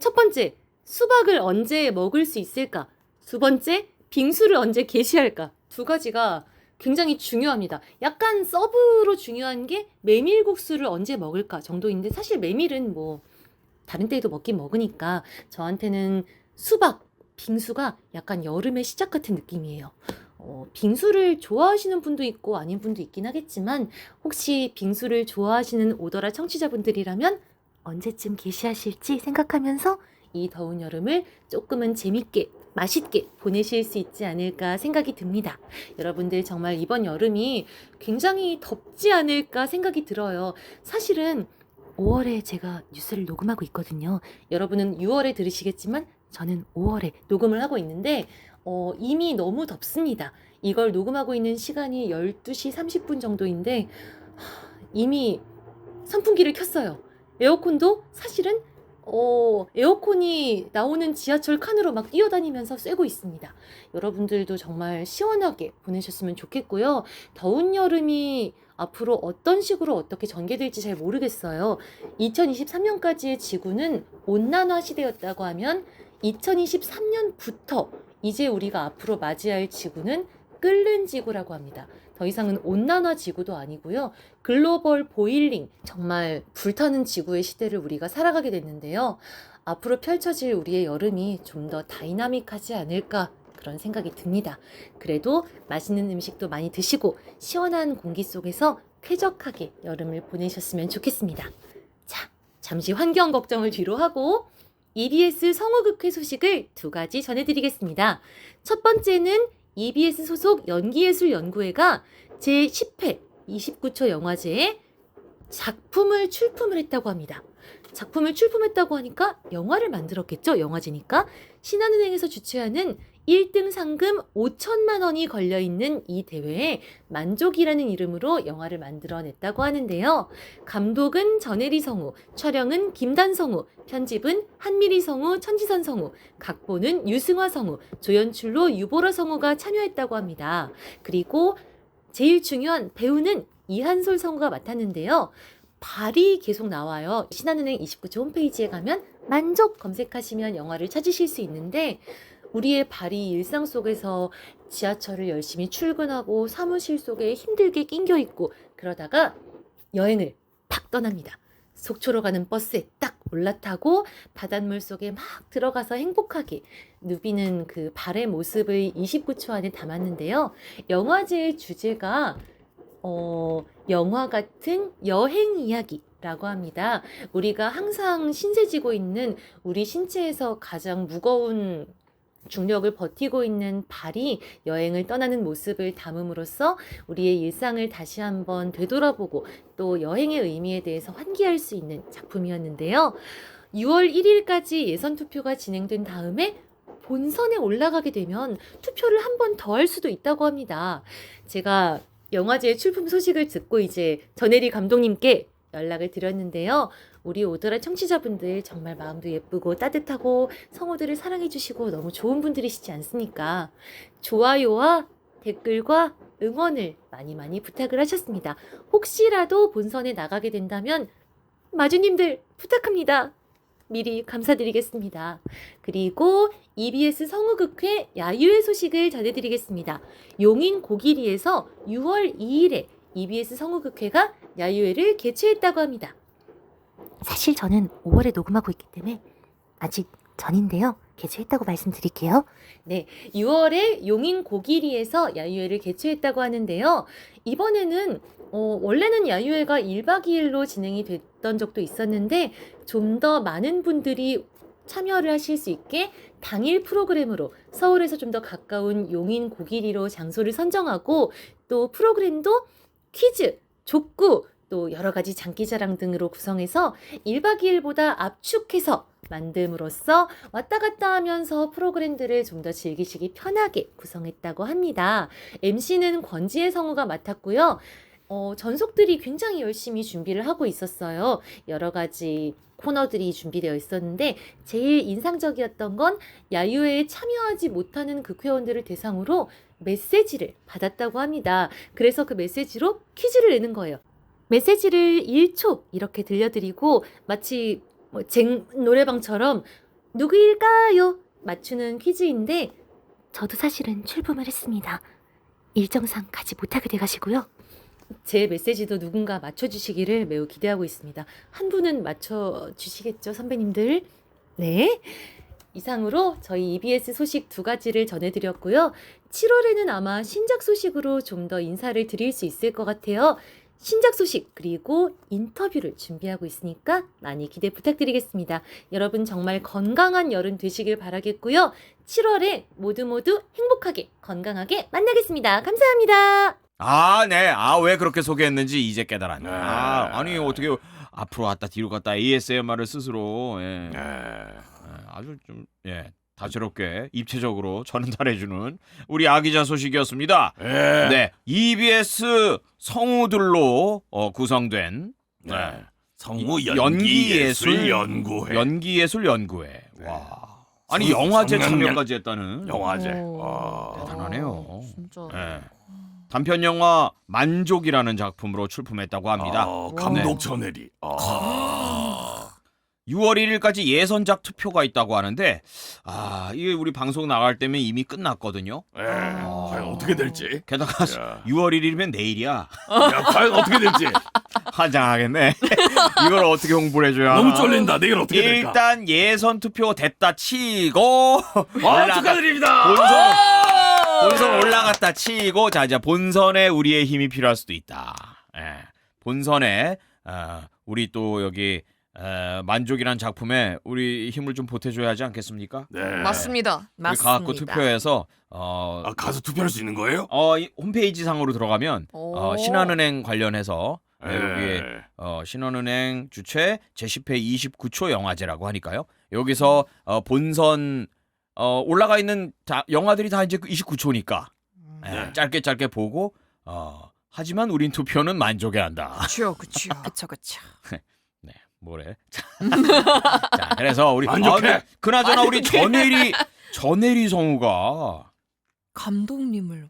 첫 번째, 수박을 언제 먹을 수 있을까? 두 번째, 빙수를 언제 게시할까? 두 가지가 굉장히 중요합니다. 약간 서브로 중요한 게 메밀국수를 언제 먹을까 정도인데 사실 메밀은 뭐 다른 때에도 먹긴 먹으니까 저한테는 수박, 빙수가 약간 여름의 시작 같은 느낌이에요. 빙수를 좋아하시는 분도 있고 아닌 분도 있긴 하겠지만 혹시 빙수를 좋아하시는 오더라 청취자분들이라면 언제쯤 개시하실지 생각하면서 이 더운 여름을 조금은 재밌게 맛있게 보내실 수 있지 않을까 생각이 듭니다. 여러분들 정말 이번 여름이 굉장히 덥지 않을까 생각이 들어요. 사실은 5월에 제가 뉴스를 녹음하고 있거든요. 여러분은 6월에 들으시겠지만 저는 5월에 녹음을 하고 있는데 이미 너무 덥습니다. 이걸 녹음하고 있는 시간이 12시 30분 정도인데 이미 선풍기를 켰어요. 에어컨도 사실은 에어컨이 나오는 지하철 칸으로 막 뛰어다니면서 쐬고 있습니다. 여러분들도 정말 시원하게 보내셨으면 좋겠고요. 더운 여름이 앞으로 어떤 식으로 어떻게 전개될지 잘 모르겠어요. 2023년까지의 지구는 온난화 시대였다고 하면 2023년부터 이제 우리가 앞으로 맞이할 지구는 끓는 지구라고 합니다. 더 이상은 온난화 지구도 아니고요. 글로벌 보일링, 정말 불타는 지구의 시대를 우리가 살아가게 됐는데요. 앞으로 펼쳐질 우리의 여름이 좀 더 다이나믹하지 않을까 그런 생각이 듭니다. 그래도 맛있는 음식도 많이 드시고 시원한 공기 속에서 쾌적하게 여름을 보내셨으면 좋겠습니다. 자, 잠시 환경 걱정을 뒤로 하고 EBS 성우극회 소식을 2가지 전해드리겠습니다. 첫 번째는 EBS 소속 연기예술연구회가 제10회 29초 영화제에 작품을 출품을 했다고 합니다. 작품을 출품했다고 하니까 영화를 만들었겠죠? 영화제니까. 신한은행에서 주최하는 1등 상금 5천만 원이 걸려있는 이 대회에 만족이라는 이름으로 영화를 만들어냈다고 하는데요. 감독은 전혜리 성우, 촬영은 김단 성우, 편집은 한미리 성우, 천지선 성우, 각본은 유승화 성우, 조연출로 유보라 성우가 참여했다고 합니다. 그리고 제일 중요한 배우는 이한솔 성우가 맡았는데요. 발이 계속 나와요. 신한은행 29초 홈페이지에 가면 만족 검색하시면 영화를 찾으실 수 있는데 우리의 발이 일상 속에서 지하철을 열심히 출근하고 사무실 속에 힘들게 낑겨 있고 그러다가 여행을 팍 떠납니다. 속초로 가는 버스에 딱 올라타고 바닷물 속에 막 들어가서 행복하게 누비는 그 발의 모습을 29초 안에 담았는데요. 영화제의 주제가 영화 같은 여행 이야기라고 합니다. 우리가 항상 신세지고 있는 우리 신체에서 가장 무거운 중력을 버티고 있는 발이 여행을 떠나는 모습을 담음으로써 우리의 일상을 다시 한번 되돌아보고 또 여행의 의미에 대해서 환기할 수 있는 작품이었는데요. 6월 1일까지 예선 투표가 진행된 다음에 본선에 올라가게 되면 투표를 한 번 더 할 수도 있다고 합니다. 제가 영화제 출품 소식을 듣고 이제 전혜리 감독님께 연락을 드렸는데요. 우리 오더라 청취자분들 정말 마음도 예쁘고 따뜻하고 성우들을 사랑해주시고 너무 좋은 분들이시지 않습니까? 좋아요와 댓글과 응원을 많이 많이 부탁을 하셨습니다. 혹시라도 본선에 나가게 된다면 마주님들 부탁합니다. 미리 감사드리겠습니다. 그리고 EBS 성우극회 야유회 소식을 전해드리겠습니다. 용인 고기리에서 6월 2일에 EBS 성우극회가 야유회를 개최했다고 합니다. 사실 저는 5월에 녹음하고 있기 때문에 아직 전인데요. 개최했다고 말씀드릴게요. 네, 6월에 용인 고기리에서 야유회를 개최했다고 하는데요. 이번에는 원래는 야유회가 1박 2일로 진행이 됐던 적도 있었는데 좀 더 많은 분들이 참여를 하실 수 있게 당일 프로그램으로 서울에서 좀 더 가까운 용인 고기리로 장소를 선정하고 또 프로그램도 퀴즈, 족구, 또 여러 가지 장기자랑 등으로 구성해서 1박 2일보다 압축해서 만듦으로써 왔다 갔다 하면서 프로그램들을 좀 더 즐기시기 편하게 구성했다고 합니다. MC는 권지혜 성우가 맡았고요. 전속들이 굉장히 열심히 준비를 하고 있었어요. 여러 가지 코너들이 준비되어 있었는데 제일 인상적이었던 건 야유회에 참여하지 못하는 극회원들을 대상으로 메시지를 받았다고 합니다. 그래서 그 메시지로 퀴즈를 내는 거예요. 메시지를 1초 이렇게 들려드리고 마치 노래방처럼 누구일까요? 맞추는 퀴즈인데 저도 사실은 출품을 했습니다. 일정상 가지 못하게 돼가시고요. 제 메시지도 누군가 맞춰주시기를 매우 기대하고 있습니다. 한 분은 맞춰주시겠죠, 선배님들? 네. 이상으로 저희 EBS 소식 2가지를 전해드렸고요. 7월에는 아마 신작 소식으로 좀 더 인사를 드릴 수 있을 것 같아요. 신작 소식 그리고 인터뷰를 준비하고 있으니까 많이 기대 부탁드리겠습니다. 여러분 정말 건강한 여름 되시길 바라겠고요. 7월에 모두 행복하게 건강하게 만나겠습니다. 감사합니다. 아, 네. 아, 왜 그렇게 소개했는지 이제 깨달았네. 아, 아니 어떻게 앞으로 갔다 뒤로 갔다 ASMR을 스스로 아주 좀 다채롭게 입체적으로 전달해주는 우리 아기자 소식이었습니다. 네, EBS 성우들로 구성된 성우 연기예술 연구회. 와, 아니 영화제 성명령. 참여까지 했다는 영화제. 대단하네요. 진짜. 네. 단편 영화 만족이라는 작품으로 출품했다고 합니다. 감독 전해리. 6월 1일까지 예선작 투표가 있다고 하는데 이게 우리 방송 나갈 때면 이미 끝났거든요. 과연 어떻게 될지. 게다가 야. 6월 1일이면 내일이야. 야, 과연 어떻게 될지. 환장하겠네. 이걸 어떻게 홍보를 해줘야 너무 하나? 쫄린다. 내일 어떻게 될까? 일단 예선 투표 됐다 치고 축하드립니다. 본선 올라갔다 치고 자 이제 본선에 우리의 힘이 필요할 수도 있다. 본선에 우리 또 여기 만족이란 작품에 우리 힘을 좀 보태줘야 하지 않겠습니까? 네. 맞습니다. 우리 가갖고 투표해서 가서 투표할 수 있는 거예요? 이 홈페이지 상으로 들어가면 신한은행 관련해서 여기 신한은행 주최 제10회 29초 영화제라고 하니까요. 여기서 본선 올라가 있는 영화들이 다 이제 29초니까 짧게 보고 하지만 우린 투표는 만족에 한다. 그쵸. 네, 뭐래? 자, 그래서 우리 만족해. 그나저나 우리 전혜리 성우가 감독님을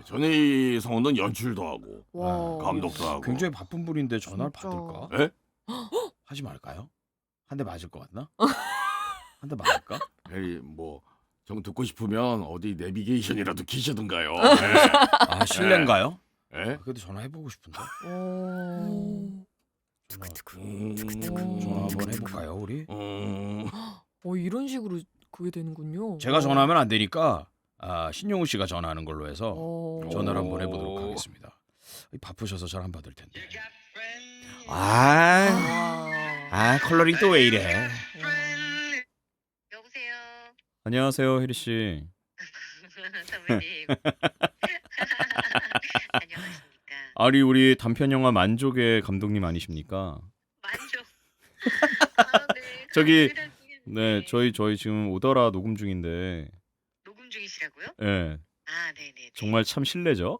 전에 성우는 연출도 하고 와. 감독도 하고. 굉장히 바쁜 분인데 전화를 진짜. 받을까? 예? 하지 말까요? 한 대 맞을 것 같나? 한 대 맞을까? 에이, 정 듣고 싶으면 어디 내비게이션이라도 키시든가요. 실례인가요? 예? 그래도 전화해보고 싶은데. 전화 한번 해볼까요, 우리? 이런 식으로 그게 되는군요. 제가 전화하면 안 되니까 신용우 씨가 전화하는 걸로 해서 전화를 한번 오. 해보도록 하겠습니다. 바쁘셔서 잘 안 받을 텐데. 컬러링 또 왜 이래? 여보세요. 안녕하세요, 혜리 씨. 선배님. 안녕하십니까. 아니 우리 단편 영화 만족의 감독님 아니십니까? 만족. 네. 저기, 감사합니다. 네, 저희 지금 오더라 녹음 중인데, 녹음 중이시라고요? 네, 네네. 정말 참 실례죠?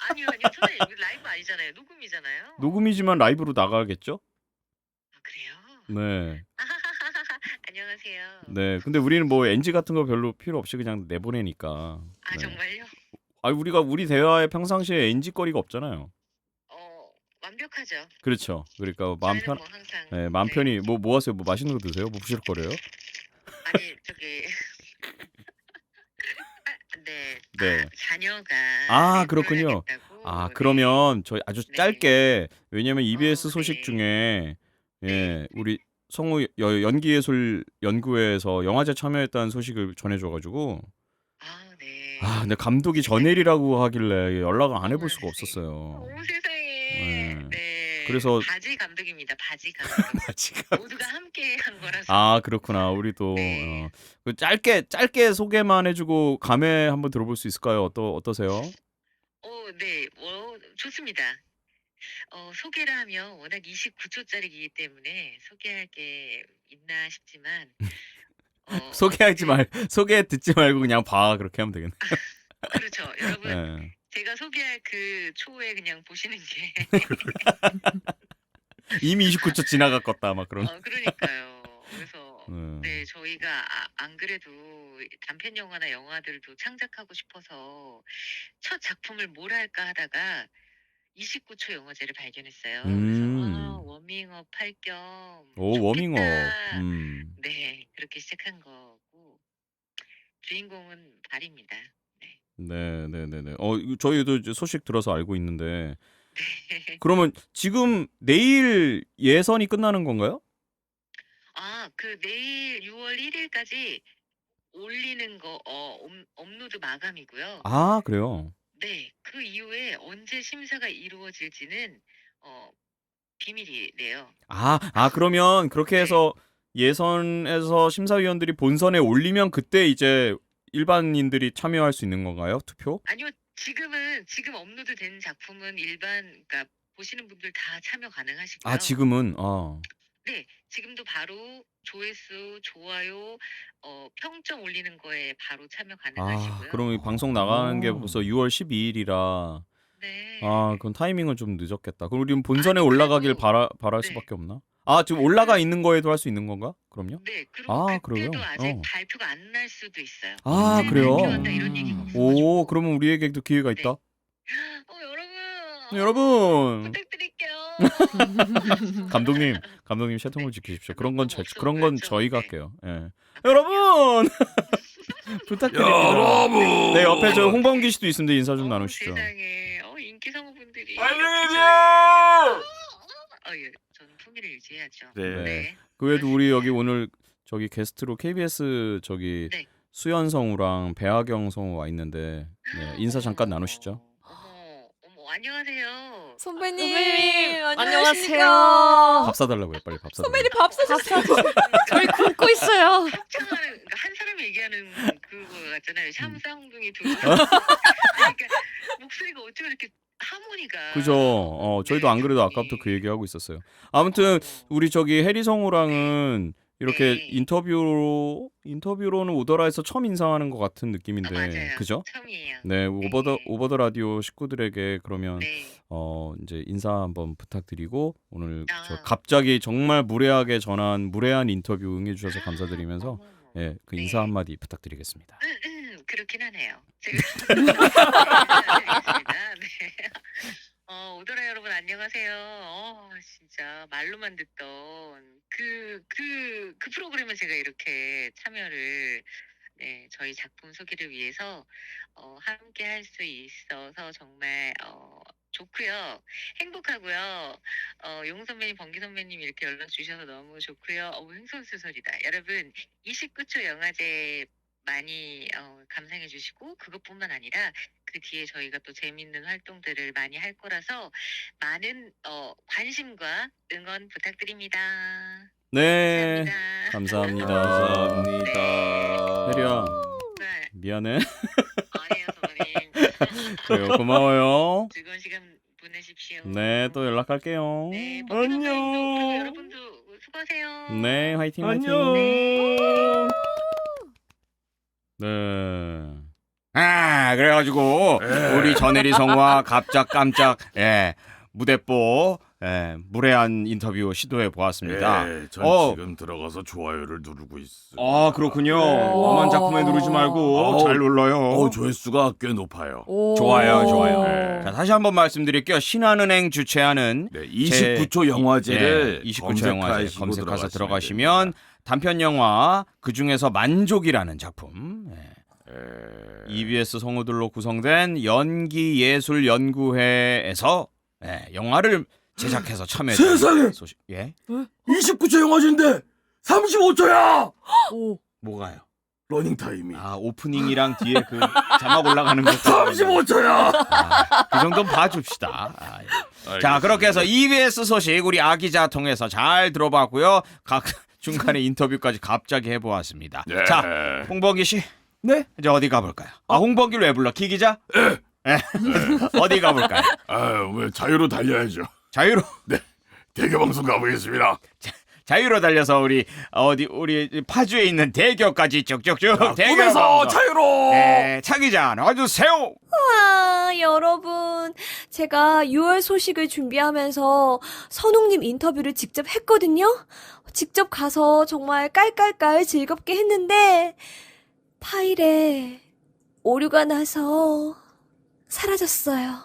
아니요. 선배님 이거 라이브 아니잖아요. 녹음이잖아요. 녹음이지만 라이브로 나가겠죠? 그래요? 네, 안녕하세요. 네. 근데 우리는 뭐 NG 같은 거 별로 필요 없이 그냥 내보내니까. 네. 정말요? 우리 대화에 평상시에 NG 거리가 없잖아요. 완벽하죠. 그렇죠. 그러니까 마음 저희는 편, 뭐 항상 네, 마음 편히 뭐 하세요? 뭐 맛있는 거 드세요? 뭐 부실거려요? 아니 저기 네. 네. 자녀가 그렇군요. 결혼하겠다고. 그러면 저희 아주 네. 짧게 왜냐면 EBS 네. 소식 중에 네. 우리 성우 연기예술 연구회에서 영화제 참여했다는 소식을 전해줘가지고 네. 근데 감독이 전혜리라고 하길래 연락을 안 해볼 수가 없었어요. 세상에. 네. 그래서- 바지 감독입니다. 바지 감독. 지금 모두가 함께 한 거라서. 그렇구나. 우리도 네. 그 짧게 소개만 해주고 감회 한번 들어볼 수 있을까요? 어떠세요? 네. 좋습니다. 소개를 하면 워낙 29초짜리이기 때문에 소개할 게 있나 싶지만 소개 듣지 말고 그냥 봐. 그렇게 하면 되겠네. 그렇죠. 여러분 네. 제가 소개할 그 초에 그냥 보시는 게 이미 29초 지나갔겠다 막 그런. 그러니까요. 그래서 네. 네, 저희가 안 그래도 단편 영화나 영화들도 창작하고 싶어서 첫 작품을 뭘 할까 하다가 29초 영화제를 발견했어요. 그래서 워밍업 할 겸 오, 워밍업. 좋겠다. 네, 그렇게 시작한 거고 주인공은 발입니다. 네. 네네네네. 이거 저희도 이제 소식 들어서 알고 있는데 그러면 지금 내일 예선이 끝나는 건가요? 그 내일 6월 1일까지 올리는 거 업로드 마감이고요. 아, 그래요. 네, 그 이후에 언제 심사가 이루어질지는 비밀이래요. 그러면 그렇게 네. 해서 예선에서 심사위원들이 본선에 올리면 그때 이제 일반인들이 참여할 수 있는 건가요? 투표? 아니요, 지금 업로드된 작품은 그러니까 보시는 분들 다 참여 가능하시고요. 지금은 네, 지금도 바로 조회수, 좋아요, 평점 올리는 거에 바로 참여 가능하시고요. 그럼 이 방송 나가는 게 벌써 6월 12일이라 네. 그건 타이밍은 좀 늦었겠다. 그럼 우리는 본선에 아니, 올라가길 그래도- 바랄 네. 수밖에 없나? 지금 올라가 있는 거에도 할 수 있는 건가? 그럼요? 네, 그리고 그래요? 그때도 아직 발표가 안 날 수도 있어요. 아, 언제 그래요? 발표한다 이런 얘기가 오, 없어가지고. 그러면 우리에게도 기회가 네. 있다. 여러분, 여러분, 부탁드릴게요. 감독님 채통을 지키십시오. 그런 건 없어 그런 건 보였죠? 저희가 네. 할게요. 예. 여러분 부탁드립니다. 여러분. 네, 옆에 저 홍범기 씨도 있습니다. 인사 좀 나누시죠. 세상에, 인기 성우분들이. 알려주세요. 예, 저는 품위를 유지해야죠. 네. 그 외에도 우리 여기 오늘 저기 게스트로 KBS 저기 네. 수연 성우랑 배하경 성우 와 있는데 인사 잠깐 나누시죠. 어머, 안녕하세요. 선배님, 안녕하세요. 밥 사달라고요, 빨리 밥 사달라고. 선배님 밥 사주세요. 저희 굶고 있어요. 합창하는, 그러니까 한 사람이 얘기하는 그거 같잖아요. 샴쌍둥이 둘. 그러니까 목소리가 어쩜 이렇게 하모니가. 그죠. 저희도 안 그래도 아까부터 그 얘기하고 있었어요. 아무튼 우리 저기 해리 성우랑은 이렇게 네. 인터뷰로는 오더라에서 처음 인사하는 것 같은 느낌인데, 맞아요. 그죠? 처음이에요. 네, 오버더 라디오 식구들에게 그러면 네. 이제 인사 한번 부탁드리고 오늘 저 아. 갑자기 정말 무례하게 전한 무례한 인터뷰 응해주셔서 감사드리면서 어머. 그 인사 네. 한마디 부탁드리겠습니다. 그렇긴 하네요. 알겠습니다. 네. 오더라 여러분 안녕하세요. 진짜 말로만 듣던 그 프로그램에 제가 이렇게 참여를 저희 작품 소개를 위해서 함께 할 수 있어서 정말 좋고요. 행복하고요. 용 선배님, 범기 선배님 이렇게 연락 주셔서 너무 좋고요. 횡설수설이다. 여러분 29초 영화제 많이 감상해 주시고 그것뿐만 아니라 그 뒤에 저희가 또 재밌는 활동들을 많이 할 거라서 많은 관심과 응원 부탁드립니다. 네, 감사합니다. 감사합니다. 혜리야, 네. 미안해. 아니에요, 선배님. 그래요, 고마워요. 즐거운 시간 보내십시오. 네, 또 연락할게요. 네, 범기 선배님도 그리고 여러분도 수고하세요. 네, 화이팅, 화이팅. 네. 네. 그래가지고 예. 우리 전혜리 성우와 깜짝 무대뽀 무례한 인터뷰 시도해 보았습니다. 전 지금 들어가서 좋아요를 누르고 있어. 그렇군요. 엄한 작품에 누르지 말고 잘 눌러요. 조회수가 꽤 높아요. 좋아요. 자, 다시 한번 말씀드릴게요. 신한은행 주최하는 네, 29초 영화제를 29초 영화제 검색해서 들어가시면 됩니다. 단편 영화 그 중에서 만족이라는 작품. EBS 성우들로 구성된 연기예술연구회에서 영화를 제작해서 참여했던 세상에! 소식. 29초 영화제인데 35초야. 뭐가요? 러닝 타임이. 오프닝이랑 뒤에 그 자막 올라가는 거 35초야. 그 정도는 봐줍시다. 자, 그렇게 해서 EBS 소식 우리 아기자 통해서 잘 들어봤고요. 각 중간에 인터뷰까지 갑자기 해보았습니다. 네. 자, 홍범기 씨. 네? 이제 어디 가볼까요? 홍범기를 왜 불러? 키 기자? 어디 가볼까요? 왜 자유로 달려야죠. 자유로 대교 방송 가보겠습니다. 자유로 달려서 우리 파주에 있는 대교까지 쭉쭉쭉 꿈에서 자유로. 차 기자 나와주세요. 여러분, 제가 6월 소식을 준비하면서 선웅님 인터뷰를 직접 했거든요. 직접 가서 정말 깔깔깔 즐겁게 했는데 파일에 오류가 나서 사라졌어요.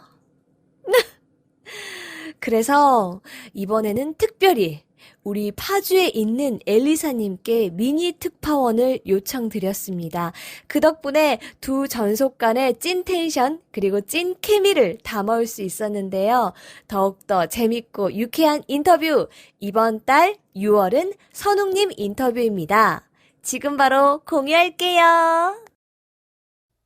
그래서 이번에는 특별히 우리 파주에 있는 엘리사님께 미니 특파원을 요청드렸습니다. 그 덕분에 두 전속 간의 찐 텐션 그리고 찐 케미를 담아올 수 있었는데요. 더욱더 재밌고 유쾌한 인터뷰, 이번 달 6월은 선웅님 인터뷰입니다. 지금 바로 공유할게요.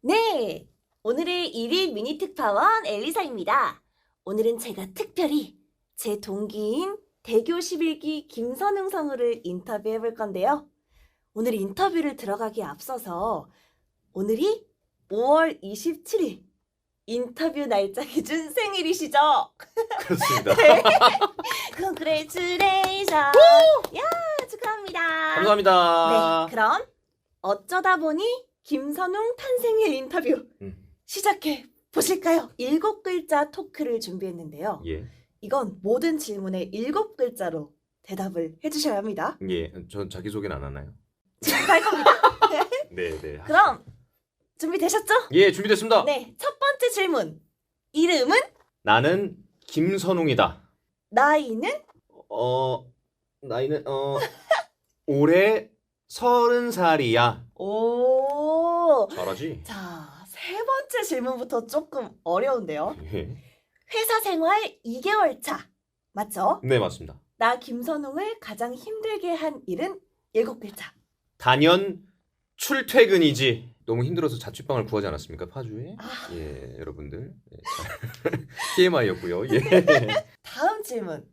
네, 오늘의 1일 미니 특파원 엘리사입니다. 오늘은 제가 특별히 제 동기인 대교 11기 김선웅 성우를 인터뷰해 볼 건데요. 오늘 인터뷰를 들어가기에 앞서서 오늘이 5월 27일 인터뷰 날짜 기준 생일이시죠? 그렇습니다. 네. Congratulation! 야, 축하합니다. 감사합니다. 네, 그럼 어쩌다 보니 김선웅 탄생일 인터뷰 시작해 보실까요? 7글자 토크를 준비했는데요. 예. 이건 모든 질문에 7글자로 대답을 해주셔야 합니다. 예. 전 자기소개는 안 하나요? 지금 할 겁니다. 네, 네. 그럼 준비되셨죠? 예, 준비됐습니다. 네, 첫 번째 질문. 이름은? 나는 김선웅이다. 나이는? 나이는 올해 30살이야. 오. 잘하지? 자, 세 번째 질문부터 조금 어려운데요. 예. 회사 생활 2개월 차. 맞죠? 네, 맞습니다. 나 김선웅을 가장 힘들게 한 일은 7글자. 단연 출퇴근이지. 너무 힘들어서 자취방을 구하지 않았습니까, 파주에? 예, 여러분들. 예, TMI였고요. 예. 다음 질문.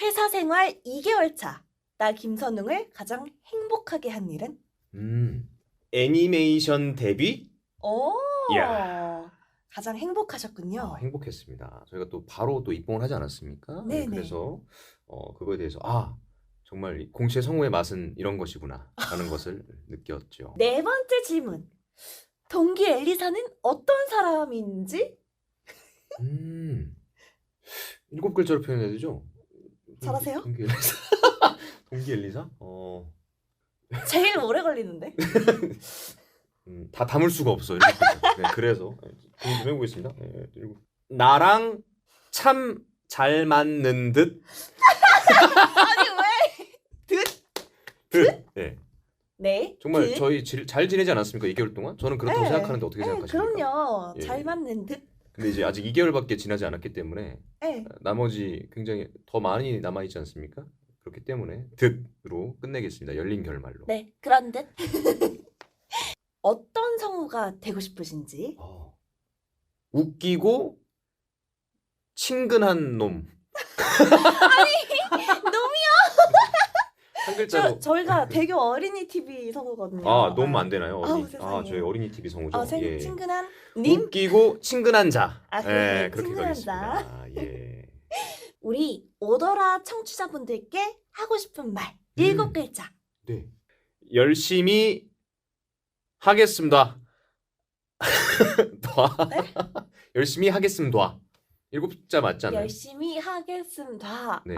회사 생활 2개월 차. 나 김선웅을 가장 행복하게 한 일은? 애니메이션 데뷔? 오. 이야. 가장 행복하셨군요. 행복했습니다. 저희가 또 바로 또 입봉을 하지 않았습니까? 네네. 그래서 그거에 대해서 정말 공채 성우의 맛은 이런 것이구나 라는 것을 느꼈죠. 네 번째 질문. 동기 엘리사는 어떤 사람인지? 7글자로 표현해야 되죠? 잘하세요? 동기 엘리사? 동기 엘리사? 제일 오래 걸리는데? 다 담을 수가 없어요. 네, 그래서 고민 좀 해보겠습니다. 네, 나랑 참 잘 맞는 듯. 아니 왜? 네. 네. 정말 저희 잘 지내지 않았습니까? 2개월 동안? 저는 그렇다고 네. 생각하는데 어떻게 생각하십니까? 그럼요. 예. 잘 맞는 듯. 근데 이제 아직 2개월밖에 지나지 않았기 때문에 네. 나머지 굉장히 더 많이 남아있지 않습니까? 그렇기 때문에 듯으로 끝내겠습니다. 열린 결말로. 네, 그런 듯. 어떤 성우가 되고 싶으신지? 웃기고 친근한 놈. 아니, 놈이요? 한 글자로. 저희가 대교 어린이 TV 성우거든요. 놈 안 되나요? 세상에. 저희 어린이 TV 성우죠. 예. 친근한 님? 웃기고 친근한 자. 그래, 그렇게 친근한 가겠습니다. 예. 우리 오더라 청취자분들께 하고 싶은 말 7글자. 네. 열심히 하겠습니다. 네? 열심히 하겠습니다. 7글자 맞지 않나요? 열심히 하겠습니다. 네.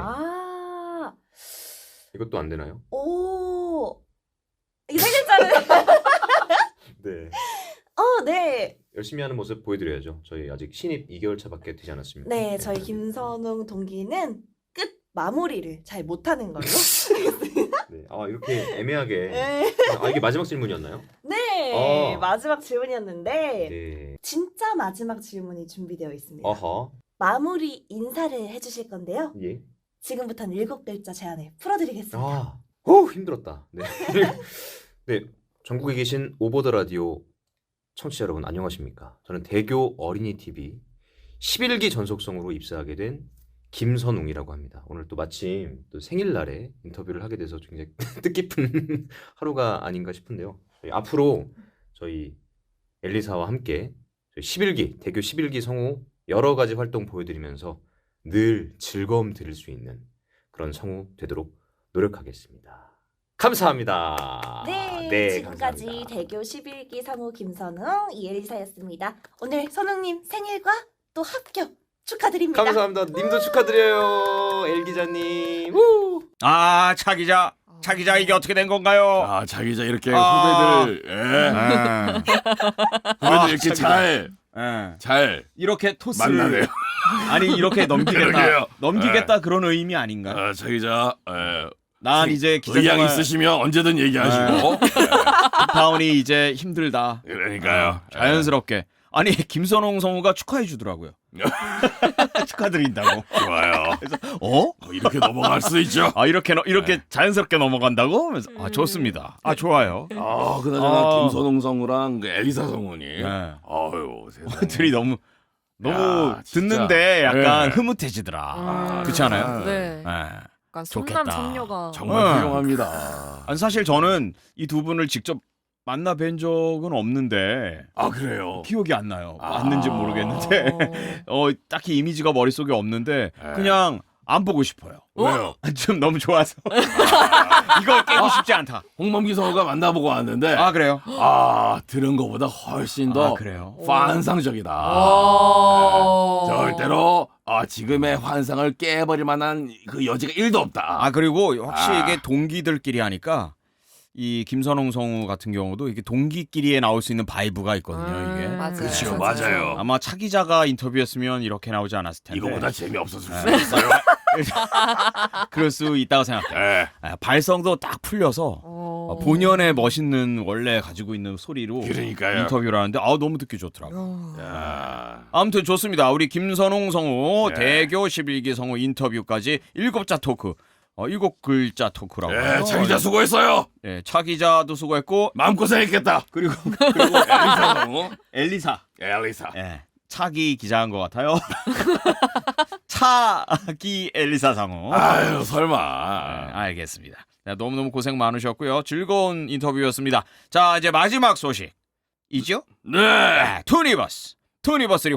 이것도 안 되나요? 오. 이 3글자는 네. 네. 열심히 하는 모습 보여드려야죠. 저희 아직 신입 2개월 차밖에 되지 않았습니다. 네, 저희 김선웅 동기는 끝 마무리를 잘 못하는 걸로. 네. 이렇게 애매하게. 네. 이게 마지막 질문이었나요? 네, 마지막 질문이었는데 네. 진짜 마지막 질문이 준비되어 있습니다. 어허. 마무리 인사를 해주실 건데요. 예. 지금부터는 7글자 제안을 풀어드리겠습니다. 힘들었다. 네. 네. 전국에 계신 오버더 라디오 청취자 여러분 안녕하십니까? 저는 대교 어린이 TV 11기 전속성으로 입사하게 된 김선웅이라고 합니다. 오늘 또 마침 또 생일날에 인터뷰를 하게 돼서 굉장히 뜻깊은 하루가 아닌가 싶은데요. 앞으로 저희 엘리사와 함께 저희 11기 대교 11기 성우 여러 가지 활동 보여드리면서 늘 즐거움 드릴 수 있는 그런 성우 되도록 노력하겠습니다. 감사합니다. 네, 지금까지 감사합니다. 대교 11기 성우 김선웅 이엘리사였습니다. 오늘 선웅님 생일과 또 합격 축하드립니다. 감사합니다. 님도 축하드려요. 엘 기자님. 차 기자 이게 어떻게 된 건가요? 차 기자 이렇게 후배들 후배들 이렇게 차 기자. 잘 예. 잘 이렇게 토스 만나네요. 아니 이렇게 넘기겠다. 그러게요. 넘기겠다 그런 의미 아닌가? 차 기자, 난 이제 기자 의향 생활 있으시면 언제든 얘기하시고. 파운이 이제 힘들다. 그러니까요. 자연스럽게. 아니 김선홍 성우가 축하해 주더라고요. 축하드린다고. 좋아요. 그래서 이렇게 넘어갈 수 있죠. 이렇게 자연스럽게 넘어간다고? 하면서 좋습니다. 좋아요. 그나저나 김선홍 성우랑 그 엘리사 성우니. 네. 아유, 세상에. 둘이 너무 야, 진짜. 듣는데 약간 네. 흐뭇해지더라. 그렇지 않아요? 네. 네. 약간 좋겠다. 성남 성녀가 정말 훌륭합니다. 아니, 사실 저는 이 두 분을 직접 만나 뵌 적은 없는데 그래요? 기억이 안 나요. 맞는지 모르겠는데 딱히 이미지가 머릿속에 없는데 네. 그냥 안 보고 싶어요. 왜요? 좀 너무 좋아서 이걸 깨고 싶지 않다. 홍범기 성우가 만나보고 왔는데 그래요? 들은 것보다 훨씬 더 그래요? 환상적이다. 절대로 지금의 환상을 깨버릴 만한 그 여지가 1도 없다. 그리고 확실히 이게 동기들끼리 하니까 이 김선홍 성우 같은 경우도 이게 동기끼리에 나올 수 있는 바이브가 있거든요. 이게. 맞아요. 그렇죠, 맞아요. 아마 차 기자가 인터뷰했으면 이렇게 나오지 않았을 텐데. 이거보다 재미없었을 수 있어요. 그럴 수 있다고 생각해요. 발성도 딱 풀려서 본연의 멋있는 원래 가지고 있는 소리로 그러니까요. 인터뷰를 하는데 너무 듣기 좋더라고요. 아무튼 좋습니다. 우리 김선홍 성우 대교 11기 성우 인터뷰까지 7자 토크. 7글자 토크라고. 네, 차 기자 수고했어요. 네, 차 기자도 수고했고 마음고생했겠다. 그리고 엘리사 성우. 엘리사. 네, 차기 기자한 것 같아요. 차기 엘리사 성우. 아유, 설마. 알겠습니다. 네, 너무너무 고생 많으셨고요. 즐거운 인터뷰였습니다. 자, 이제 마지막 소식이죠? 네. 투니버스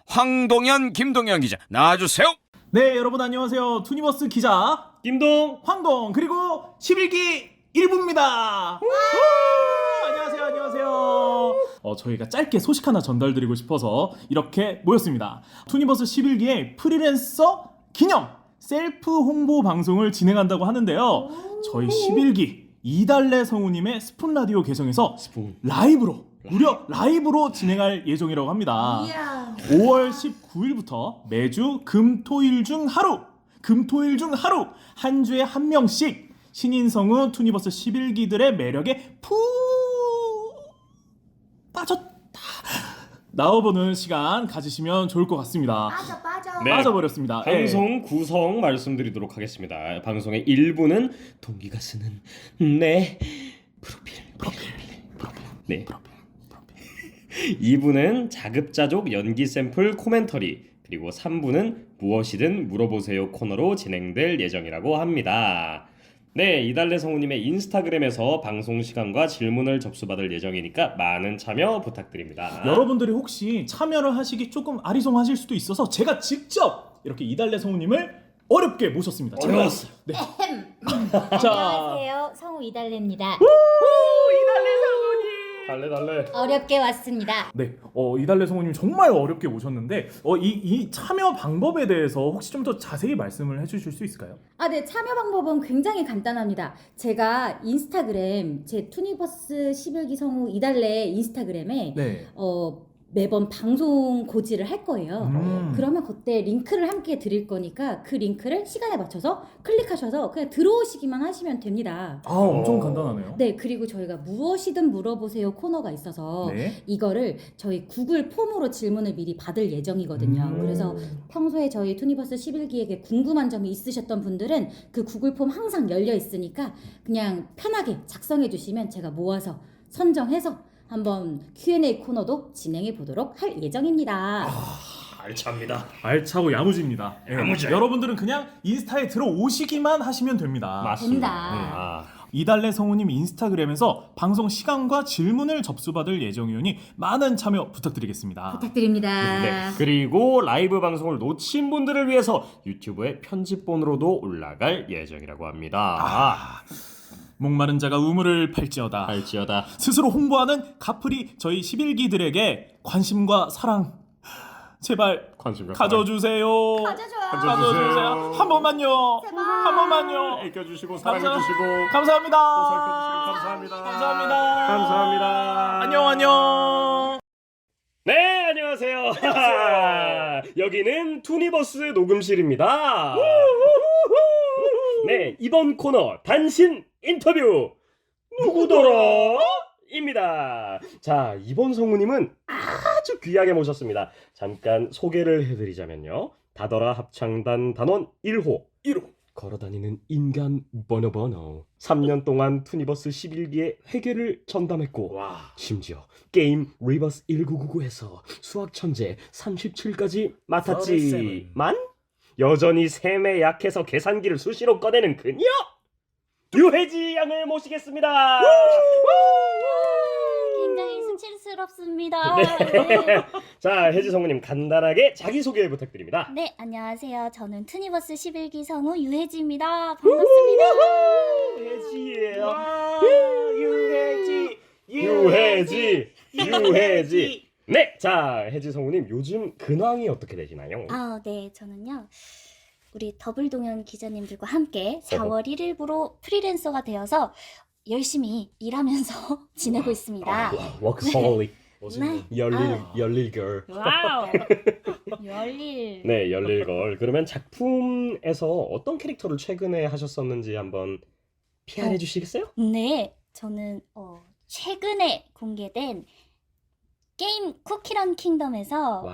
황동현 김동현 기자 나와주세요. 네, 여러분 안녕하세요. 투니버스 기자 황동 그리고 11기 1부입니다. 안녕하세요. 저희가 짧게 소식 하나 전달드리고 싶어서 이렇게 모였습니다. 투니버스 11기의 프리랜서 기념 셀프 홍보 방송을 진행한다고 하는데요. 저희 11기 이달래 성우님의 스푼 라디오 계정에서 무려 라이브로 진행할 예정이라고 합니다. 5월 19일부터 매주 금토일 중 하루 한 주에 한 명씩 신인 성우 투니버스 11기들의 매력에 푹 빠졌다 나와보는 시간 가지시면 좋을 것 같습니다. 빠져버렸습니다. 방송 구성 말씀드리도록 하겠습니다. 방송의 1부는 동기가 쓰는 내 프로필. 네. 2부는 자급자족 연기 샘플 코멘터리, 그리고 3부는 무엇이든 물어보세요 코너로 진행될 예정이라고 합니다. 네, 이달래 성우님의 인스타그램에서 방송 시간과 질문을 접수받을 예정이니까 많은 참여 부탁드립니다. 여러분들이 혹시 참여를 하시기 조금 아리송하실 수도 있어서 제가 직접 이렇게 이달래 성우님을 어렵게 모셨습니다. 어려웠어요. 네. 안녕하세요. 성우 이달래입니다. 이달래 성우님. 달래. 어렵게 왔습니다. 네, 이달래 성우님 정말 어렵게 오셨는데 이 참여 방법에 대해서 혹시 좀 더 자세히 말씀을 해주실 수 있을까요? 네, 참여 방법은 굉장히 간단합니다. 제가 인스타그램 제 투니버스 11기 성우 이달래 인스타그램에 매번 방송 고지를 할 거예요. 그러면 그때 링크를 함께 드릴 거니까 그 링크를 시간에 맞춰서 클릭하셔서 그냥 들어오시기만 하시면 됩니다. 엄청 간단하네요. 네, 그리고 저희가 무엇이든 물어보세요 코너가 있어서 이거를 저희 구글 폼으로 질문을 미리 받을 예정이거든요. 그래서 평소에 저희 투니버스 11기에게 궁금한 점이 있으셨던 분들은 그 구글 폼 항상 열려 있으니까 그냥 편하게 작성해 주시면 제가 모아서 선정해서 한번 Q&A 코너도 진행해 보도록 할 예정입니다. 알차입니다. 알차고 야무집니다. 야무져요. 여러분들은 그냥 인스타에 들어오시기만 하시면 됩니다. 맞습니다. 이달래 성우님 인스타그램에서 방송 시간과 질문을 접수받을 예정이오니 많은 참여 부탁드리겠습니다. 부탁드립니다. 네. 그리고 라이브 방송을 놓친 분들을 위해서 유튜브에 편집본으로도 올라갈 예정이라고 합니다. 목마른 자가 우물을 팔지어다. 스스로 홍보하는 가플이 저희 11기들에게 관심과 사랑 제발 가져주세요. 가져주세요. 한 번만요. 한 번만요. 애껴주시고 사랑해주시고 감사합니다. 또 살펴주시고 감사합니다. 안녕. 여기는 투니버스 녹음실입니다. 네, 이번 코너 단신 인터뷰 누구더라? 입니다. 자, 이번 성우님은 아주 귀하게 모셨습니다. 잠깐 소개를 해드리자면요. 다더라 합창단 단원 1호 걸어다니는 인간 버너버너 3년 동안 투니버스 11기의 회계를 전담했고 심지어 게임 리버스 1999에서 수학 천재 37까지 맡았지만 여전히 셈에 약해서 계산기를 수시로 꺼내는 그녀 유혜지 양을 모시겠습니다. 굉장히 수치스럽습니다. 네. 자, 혜지 성우님 간단하게 자기소개 부탁드립니다. 네, 안녕하세요. 저는 투니버스 11기 성우 유혜지입니다. 반갑습니다. 혜지예요. 유혜지. 네, 자, 혜지 성우님 요즘 근황이 어떻게 되시나요? 네, 저는요. 우리 더블동현 기자님들과 함께 4월 1일부로 프리랜서가 되어서 열심히 일하면서 지내고 있습니다. 워크홀릭. 네. 열릴 걸. 와우. 열일. 네, 열릴 걸. 그러면 작품에서 어떤 캐릭터를 최근에 하셨었는지 한번 PR해 주시겠어요? 네, 저는 최근에 공개된 게임 쿠키런 킹덤에서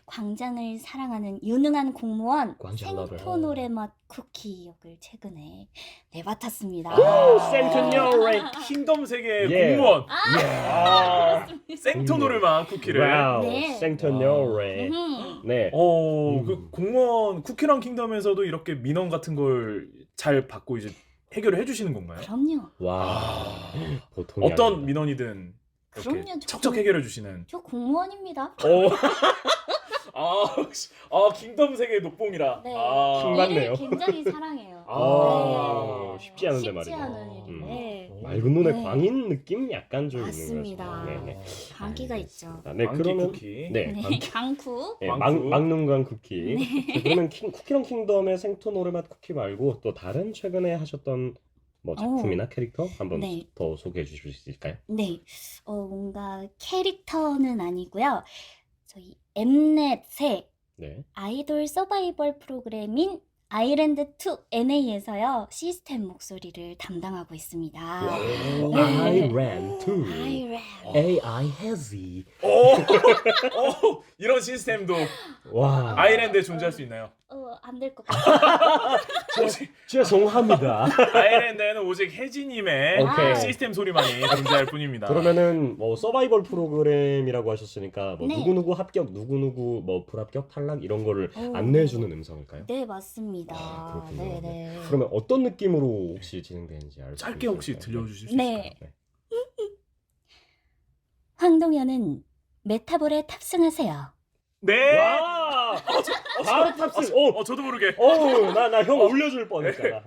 광장을 사랑하는 유능한 공무원 생토노레 맛 쿠키 역을 최근에 맡았습니다. 생토노레 킹덤 세계의 공무원. 생토노레 맛 쿠키를. 네. 생토노레. 네. 그 공무원 쿠키런 킹덤에서도 이렇게 민원 같은 걸 잘 받고 이제 해결을 해주시는 건가요? 그럼요. 와. 보통이 어떤 아닙니다. 민원이든 이렇게 그럼요. 척척 해결해 주시는. 저 공무원입니다. 킹덤 세계의 녹봉이라. 네. 킹받네요. 일을 굉장히 사랑해요. 쉽지 않은데 쉽지 말이죠. 않은 일인데. 맑은 눈의 네. 광인 느낌 약간 좀 맞습니다. 있는 거죠. 광기가 있죠. 네, 광기 그러면 쿠키. 네, 광쿠. 네, 광쿠. 막눈광 쿠키. 자, 그러면 쿠키런 킹덤의 생토노레 맛 쿠키 말고 또 다른 최근에 하셨던 뭐 작품이나 캐릭터 한번 네. 더 소개해 주실 수 있을까요? 네. 뭔가 캐릭터는 아니고요. 저희 엠넷의 네. 아이돌 서바이벌 프로그램인 아이랜드2 NA에서요. 시스템 목소리를 담당하고 있습니다. I ran to AI hazy. 이런 시스템도 와. 아일랜드에 존재할 수 있나요? 안 될 것 같아요. 죄송합니다. 아일랜드에는 오직 혜지님의 오케이. 시스템 소리만이 존재할 뿐입니다. 그러면은 뭐 서바이벌 프로그램이라고 하셨으니까 뭐 네. 누구누구 합격, 누구누구 뭐 불합격, 탈락 이런 거를 안내해주는 음성일까요? 네, 맞습니다. 그렇군요. 네. 그러면 어떤 느낌으로 혹시 진행되는지 알 수 있을까요? 짧게 혹시 들려주실 수 네. 있을까요? 황동현은 메타볼에 탑승하세요. 네. 와! 바로 탑승. 저도 모르게. 나 형 올려줄 뻔했잖아.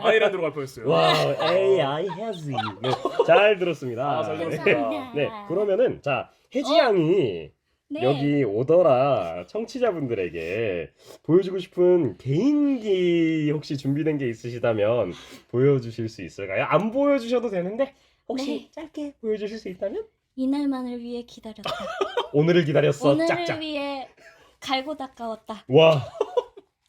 아일랜드로 갈 뻔했어요. 와, AI hazy. 네, 잘 들었습니다. 잘 네. 들었습니다. 네, 그러면은 자 혜지 양이 네. 여기 오더라 청취자분들에게 보여주고 싶은 개인기 혹시 준비된 게 있으시다면 보여주실 수 있을까요? 안 보여주셔도 되는데 혹시 네. 짧게 보여주실 수 있다면? 이날만을 위해 기다렸다. 오늘을 기다렸어. 오늘을 짝짝. 위해 갈고 닦아왔다. 와,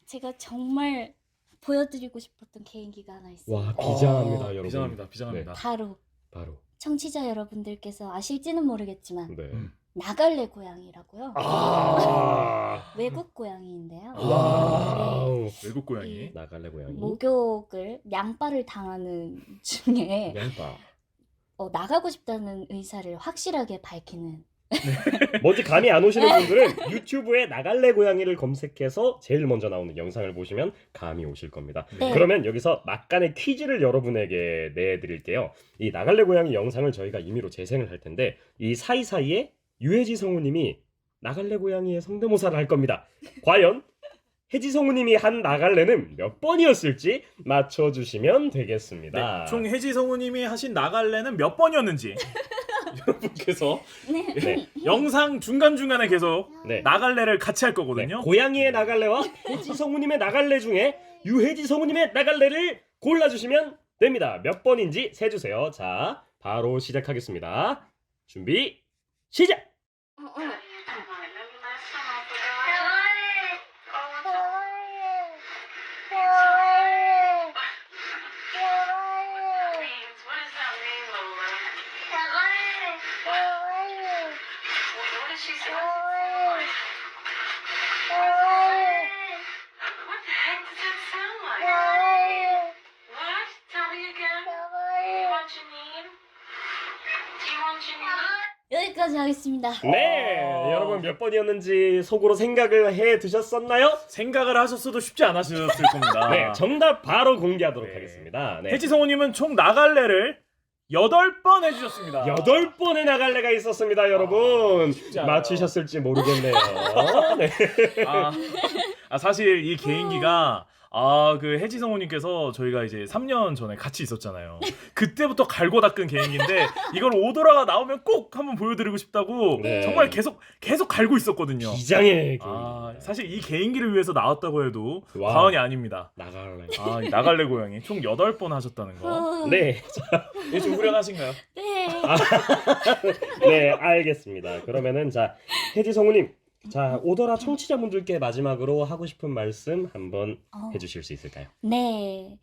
제가 정말 보여드리고 싶었던 개인기가 하나 있어요. 와 비장합니다, 여러분. 비장합니다. 바로 바로. 청취자 여러분들께서 아실지는 모르겠지만 네. 나갈래 고양이라고요. 아. 외국 고양이인데요. 와우. 외국 고양이. 나갈래 고양이. 목욕을 양파를 당하는 중에 양파. 나가고 싶다는 의사를 확실하게 밝히는. 뭔지 감이 안 오시는 분들은 유튜브에 나갈래 고양이를 검색해서 제일 먼저 나오는 영상을 보시면 감이 오실 겁니다. 네. 그러면 여기서 막간의 퀴즈를 여러분에게 내드릴게요. 이 나갈래 고양이 영상을 저희가 임의로 재생을 할 텐데 이 사이사이에 유혜지 성우님이 나갈래 고양이의 성대모사를 할 겁니다. 과연 혜지 성우님이 한 나갈래는 몇 번이었을지 맞춰주시면 되겠습니다. 네, 총 혜지 성우님이 하신 나갈래는 몇 번이었는지 여러분께서 네. 영상 중간중간에 계속 네. 나갈래를 같이 할 거거든요. 고양이의 나갈래와 혜지 성우님의 나갈래 중에 유혜지 성우님의 나갈래를 골라주시면 됩니다. 몇 번인지 세주세요. 자, 바로 시작하겠습니다. 준비 시작! 여기까지 하겠습니다. 네, 여러분 몇 번이었는지 속으로 생각을 해 두셨었나요? 생각을 하셨어도 쉽지 않으셨을 겁니다. 네, 정답 바로 공개하도록 하겠습니다. 네. 해지성우님은 총 나갈래를 8번 해주셨습니다. 8번의 나갈래가 있었습니다, 여러분. 맞추셨을지 모르겠네요. 네. 사실 이 개인기가 그 해지성우님께서 저희가 이제 3년 전에 같이 있었잖아요. 그때부터 갈고 닦은 개인기인데 이걸 오더라가 나오면 꼭 한번 보여드리고 싶다고 네. 정말 계속 갈고 있었거든요. 기장의 사실 이 개인기를 위해서 나왔다고 해도 와. 과언이 아닙니다. 나갈래. 이 나갈래 고양이 총 8번 하셨다는 거. 네. 이게 좀 후련하신가요? 네. 네, 알겠습니다. 그러면은 자, 해지성우님. 자, 오더라 청취자분들께 마지막으로 하고 싶은 말씀 한번 해주실 수 있을까요? 네.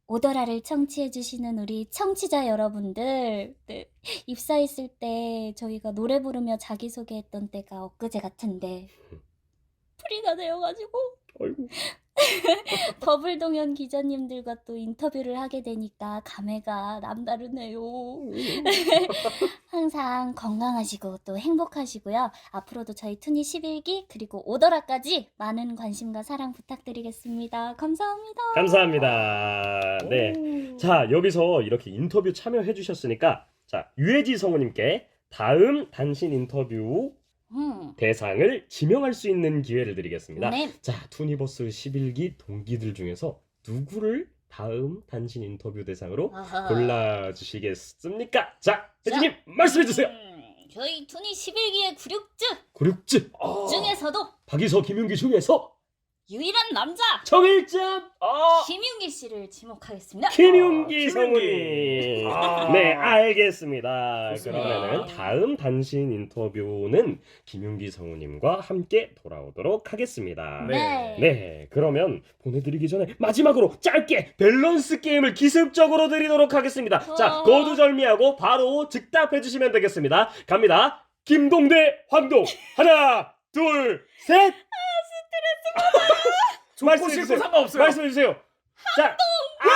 오더라를 청취해주시는 우리 청취자 여러분들, 네. 입사했을 때 저희가 노래 부르며 자기소개했던 때가 엊그제 같은데 프리가 되어가지고 아이고. 더블동현 기자님들과 또 인터뷰를 하게 되니까 감회가 남다르네요. 항상 건강하시고 또 행복하시고요. 앞으로도 저희 투니 11기 그리고 오더라까지 많은 관심과 사랑 부탁드리겠습니다. 감사합니다. 감사합니다. 네. 자, 여기서 이렇게 인터뷰 참여해 주셨으니까 자, 유해지 성우님께 다음 단신 인터뷰 대상을 지명할 수 있는 기회를 드리겠습니다. 네. 자, 투니버스 11기 동기들 중에서 누구를 다음 단신 인터뷰 대상으로 아하. 골라주시겠습니까? 자, 혜진님 말씀해 주세요. 저희 투니 11기의 구륙즈 구륙즈 중에서도 박이서 김윤기 중에서 유일한 남자 정일점 김윤기 씨를 지목하겠습니다. 김윤기 성우님. 네, 알겠습니다. 좋습니다. 그러면은 다음 단신 인터뷰는 김윤기 성우님과 함께 돌아오도록 하겠습니다. 네. 네, 그러면 보내드리기 전에 마지막으로 짧게 밸런스 게임을 기습적으로 드리도록 하겠습니다. 자, 거두절미하고 바로 즉답해 주시면 되겠습니다. 갑니다. 김동 대 황동. 하나, 둘, 셋. 조건 싫고 상관없어요. 말씀해 주세요. 자, 왜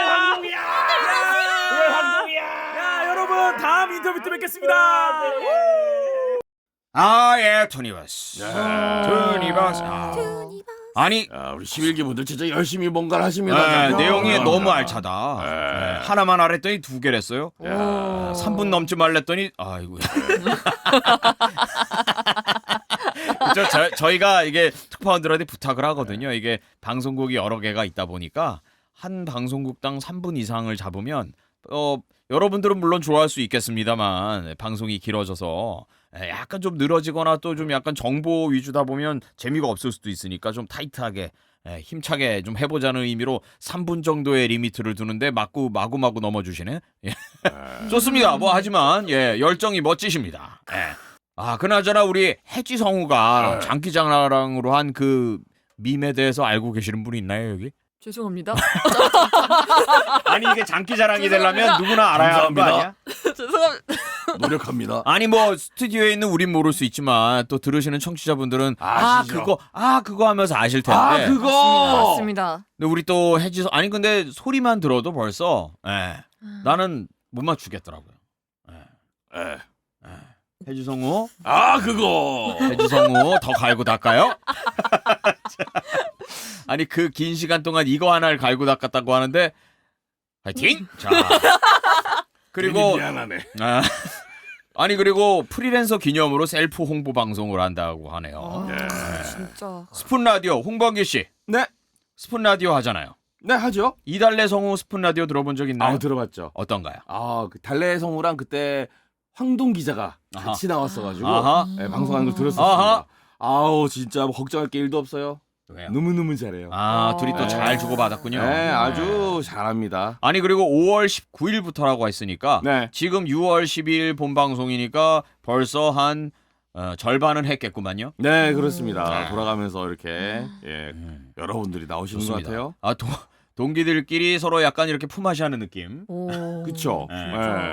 황동이야? 왜 황동이야? 야, 여러분 다음 인터뷰 때 뵙겠습니다. 예, 투니버스. 투니버스. 아니, 우리 11기 분들 진짜 열심히 뭔가를 하십니다. 내용이 너무 알차다. 하나만 알았더니 2개를 했어요. 3분 넘지 말랬더니 아이고. 저희가 이게 특파원들한테 부탁을 하거든요. 이게 방송국이 여러 개가 있다 보니까 한 방송국당 3분 이상을 잡으면 여러분들은 물론 좋아할 수 있겠습니다만 방송이 길어져서 약간 좀 늘어지거나 또 좀 약간 정보 위주다 보면 재미가 없을 수도 있으니까 좀 타이트하게 힘차게 좀 해보자는 의미로 3분 정도의 리미트를 두는데 마구마구 넘어주시네. 좋습니다. 하지만 열정이 멋지십니다. 그나저나 우리 해지성우가 장기자랑으로 한 그 밈에 대해서 알고 계시는 분이 있나요 여기? 죄송합니다. 아니 이게 장기자랑이 되려면 누구나 알아야 하는 거 아니야? 죄송합니다. 노력합니다. 아니 스튜디오에 있는 우린 모를 수 있지만 또 들으시는 청취자분들은 아시죠? 그거 하면서 아실 텐데. 맞습니다. 근데 우리 또 아니 근데 소리만 들어도 벌써 나는 못 맞추겠더라고요. 해지성우. 그거. 해지성우 더 갈고 닦아요? 아니 그 긴 시간 동안 이거 하나를 갈고 닦았다고 하는데 파이팅! 자. 그리고 미안하네. 아니 그리고 프리랜서 기념으로 셀프 홍보 방송을 한다고 하네요. 진짜. 스푼 라디오 홍범기 씨. 네. 스푼 라디오 하잖아요. 네, 하죠. 이달래 성우 스푼 라디오 들어본 적 있나요? 들어봤죠. 어떤가요? 그 달래 성우랑 그때 황동 기자가 같이 나왔어가지고 방송하는 걸 들었었습니다. 진짜 걱정할 게 1도 없어요. 왜요? 너무너무 잘해요. 둘이 또 잘 주고받았군요. 네, 아주 잘합니다. 아니 그리고 5월 19일부터라고 했으니까 지금 6월 10일 본방송이니까 벌써 한 절반은 했겠구만요. 네, 그렇습니다. 돌아가면서 이렇게 여러분들이 나오시는 좋습니다. 것 같아요. 동기들끼리 서로 약간 이렇게 품앗이 하는 느낌. 그쵸.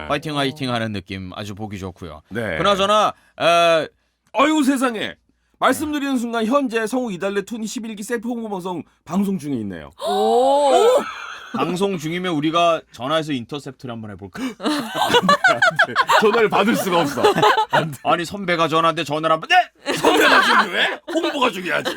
파이팅 하는 느낌 아주 보기 좋고요. 네. 그나저나 아이고 세상에. 말씀드리는 순간 현재 성우 이달래 투니 11기 셀프 홍보 방송 중에 있네요. 방송 중이면 우리가 전화해서 인터셉트를 한번 해볼까? 전화를 받을 수가 없어. 아니 선배가 전화한테 전화를 한번 네! 선배가 중요해? 홍보가 중요하지.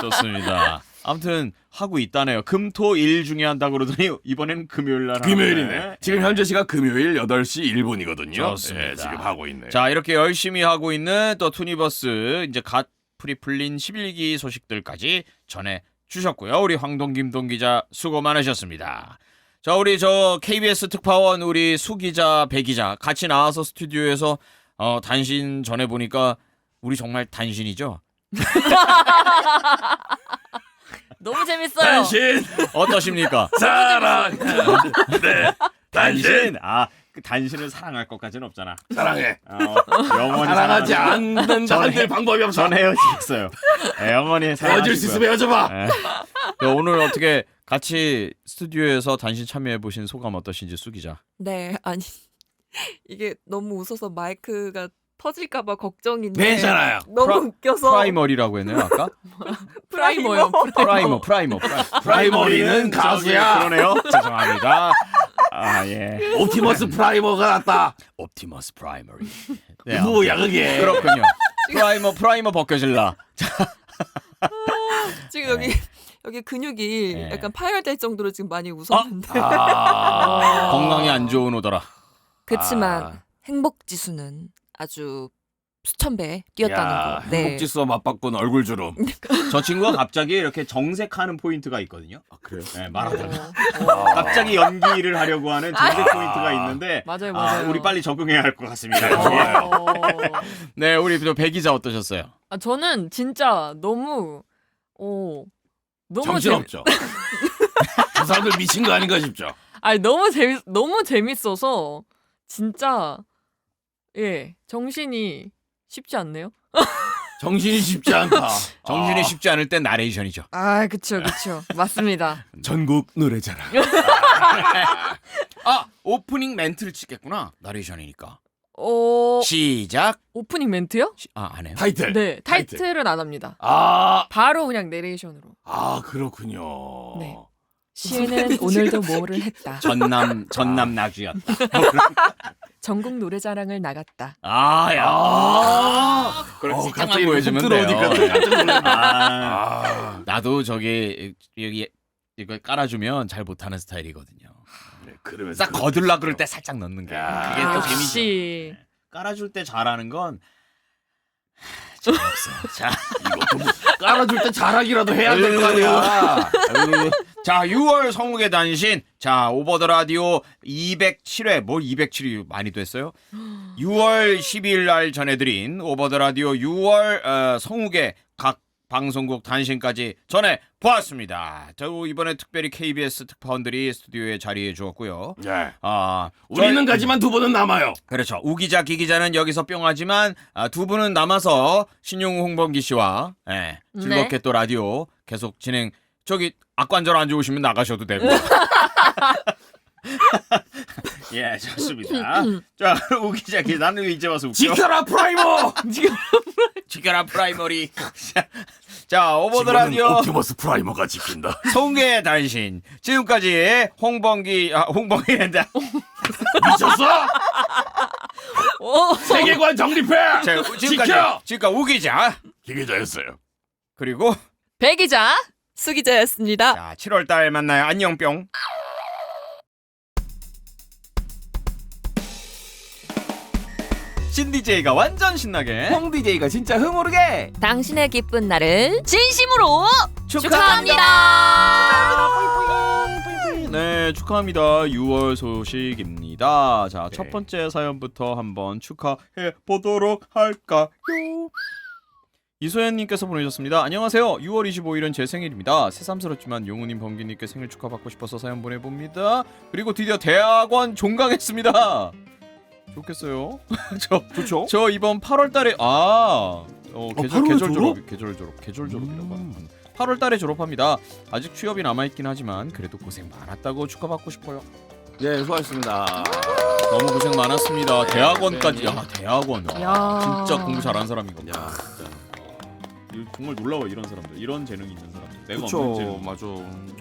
좋습니다. 아무튼 하고 있다네요. 금토일 중에 한다 그러더니 이번엔 금요일 날 금요일이네. 하네. 지금 현재 시각 금요일 8시 1분이거든요. 좋습니다. 예, 지금 하고 있네요. 자, 이렇게 열심히 하고 있는 또 투니버스 이제 갓 풀이 풀린 11기 소식들까지 전해 주셨고요. 우리 황동 김동 기자 수고 많으셨습니다. 자, 우리 저 KBS 특파원 우리 수 기자, 배 기자 같이 나와서 스튜디오에서 단신 전해 보니까 우리 정말 단신이죠? 너무 재밌어요. 단신 어떠십니까? 사랑. 네. 단신. 그 단신을 사랑할 것까지는 없잖아. 사랑해. 영원히 사랑하지 않는 방법이 없어. 전 헤어지겠어요. 네, 영원히 헤어질 수 있으면 헤어져봐. 네, 오늘 어떻게 같이 스튜디오에서 단신 참여해 보신 소감 어떠신지 수 기자. 네, 아니 이게 너무 웃어서 마이크가 터질까봐 걱정인데. 괜찮아요. 너무 웃겨서. 프라이머리라고 했네요 아까? 프라이머요. 프라이머. 프라이머리는 가수야. 그러네요. 죄송합니다. 예. 옵티머스 프라이머가 났다. 옵티머스 프라이머리. 뭐야 그게. 그렇군요. 프라이머 벗겨질라. 지금 여기 근육이 약간 파열될 정도로 지금 많이 웃었는데. 건강이 안 좋은 오더라. 그렇지만 행복 지수는 아주 수천 배 뛰었다는 거. 네. 행복지수와 맞바꾼 얼굴 주름. 저 친구가 갑자기 이렇게 정색하는 포인트가 있거든요. 그래요? 네, 말하다가 갑자기 연기를 하려고 하는 정색 포인트가 있는데 맞아요. 우리 빨리 적응해야 할 것 같습니다. 네, 우리 배 기자 어떠셨어요? 저는 진짜 너무 정신없죠. 저 사람들 미친 거 아닌가 싶죠. 아니 너무 재밌어서 진짜 정신이 쉽지 않네요. 정신이 쉽지 않다. 정신이 쉽지 않을 땐 나레이션이죠. 그쵸. 맞습니다. 전국 노래자랑. 오프닝 멘트를 찍겠구나. 나레이션이니까. 시작. 오프닝 멘트요? 안 해요? 타이틀. 네, 타이틀은 안 합니다. 바로 그냥 내레이션으로. 그렇군요. 네. 시에는 오늘도 뭐를 했다. 전남 나주였다. 전국 노래자랑을 나갔다. 그럼 갑자기 보여주면 돼요. 들어오니까 나도 여기 이거 깔아주면 잘 못하는 스타일이거든요. 그러면서 싹 거들라 그럴 때 살짝 넣는 게 그게 또 역시. 재미죠. 깔아줄 때 잘하는 건 재미없어요. 자, 이것도 뭐 깔아줄 때 자락이라도 해야 될 거 아니야. 자, 6월 성우의 단신. 자, 오버 더 라디오 207회. 뭘 207이 많이 됐어요? 6월 12일 날 전해드린 오버 더 라디오 6월 성우의 각 방송국 단신까지 전해 보았습니다. 저 이번에 특별히 KBS 특파원들이 스튜디오에 자리해 주었고요. 네. 우리는 가지만 두 분은 남아요. 그렇죠. 우 기자, 기 기자는 여기서 뿅하지만 두 분은 남아서 신용우 홍범기 씨와 즐겁게 또 라디오 계속 진행. 저기 악관절 안 좋으시면 나가셔도 되고. 예, 좋습니다. 자, 우 기자, 나는 이제 와서 웃겨. 지켜라 프라이머. 지켜라 프라이머리. 자, 오버 더 라디오 옵티머스 프라이머가 지킨다. 성계 단신. 지금까지 홍범기랜다. 미쳤어? 세계관 정립해. 지금까지 우 기자, 기 기자였어요. 그리고 배 기자, 수 기자였습니다. 자, 7월 달 만나요. 안녕 뿅. 신 DJ가 완전 신나게, 홍 DJ가 진짜 흐모르게 당신의 기쁜 날을 진심으로 축하합니다. 네, 축하합니다. 6월 소식입니다. 자, 첫 번째 사연부터 한번 축하해 보도록 할까요? 이소연님께서 보내주셨습니다. 안녕하세요. 6월 25일은 제 생일입니다. 새삼스럽지만 용우님, 범기님께 생일 축하받고 싶어서 사연 보내봅니다. 그리고 드디어 대학원 종강했습니다. 좋겠어요. 좋죠. 저 이번 8월달에 계절 졸업이라고 하는 8월달에 졸업합니다. 아직 취업이 남아있긴 하지만 그래도 고생 많았다고 축하받고 싶어요. 네, 수고하셨습니다. 너무 고생 많았습니다. 대학원까지. 대학원. 야. 진짜 공부 잘하는 사람이거든요. 정말 놀라워 이런 사람들. 이런 재능이 있는 사람들. 내가 없는 그렇죠. 재능. 맞아.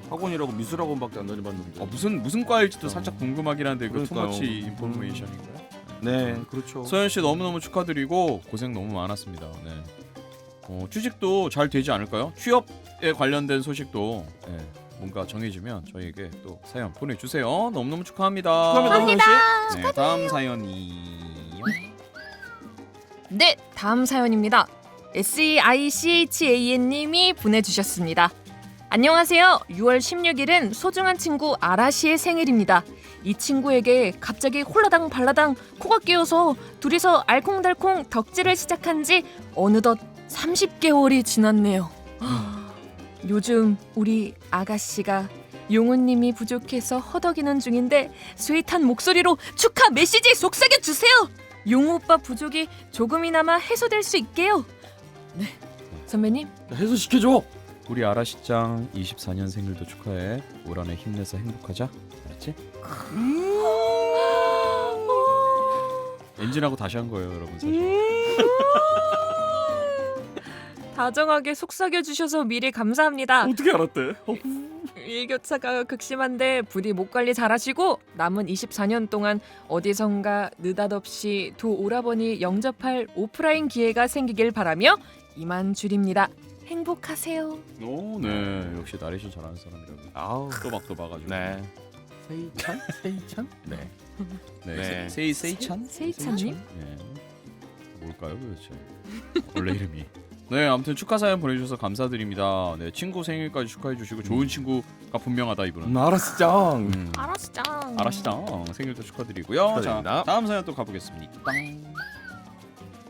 학원이라고 미술학원밖에 안 다녀봤는데. 무슨 과일지도 살짝 궁금하긴 한데 그 그러니까요. 투머치 인포메이션인가요? 네, 그렇죠. 소연 씨 너무너무 축하드리고 고생 너무 많았습니다. 네. 취직도 잘 되지 않을까요? 취업에 관련된 소식도 뭔가 정해지면 저희에게 또 사연 보내주세요. 너무너무 축하합니다. 축하합니다. 네, 다음 사연이요. 네, 다음 사연입니다. SEICHAN님이 보내주셨습니다. 안녕하세요. 6월 16일은 소중한 친구 아라씨의 생일입니다. 이 친구에게 갑자기 홀라당 발라당 코가 끼어서 둘이서 알콩달콩 덕질을 시작한 지 어느덧 30개월이 지났네요. 요즘 우리 아가씨가 용우님이 부족해서 허덕이는 중인데 스윗한 목소리로 축하 메시지 속삭여주세요. 용우 오빠 부족이 조금이나마 해소될 수 있게요. 네, 선배님 해소시켜줘. 우리 아라시짱 24년 생일도 축하해. 올 한해 힘내서 행복하자. 알았지? 엔진하고 다시 한 거예요, 여러분. 사실. 다정하게 속삭여주셔서 미리 감사합니다. 어떻게 알았대? 일교차가 극심한데 부디 목 관리 잘하시고 남은 24년 동안 어디선가 느닷없이 두 오라버니 영접할 오프라인 기회가 생기길 바라며 이만 줄입니다. 행복하세요. 오, 네. 역시 나레이션 잘하는 사람이라고. 아우, 또박또 봐가지고. 네. 세이찬? 네. 네. 세이찬? 세이찬님? 네. 뭘까요, 도대체? 원래 이름이. 네, 아무튼 축하 사연 보내주셔서 감사드립니다. 네, 친구 생일까지 축하해주시고 좋은 친구가 분명하다 이분은. 아라시짱. 아라시짱. 아라시짱 생일도 축하드리고요. 축하드립니다. 자, 다음 사연 또 가보겠습니다.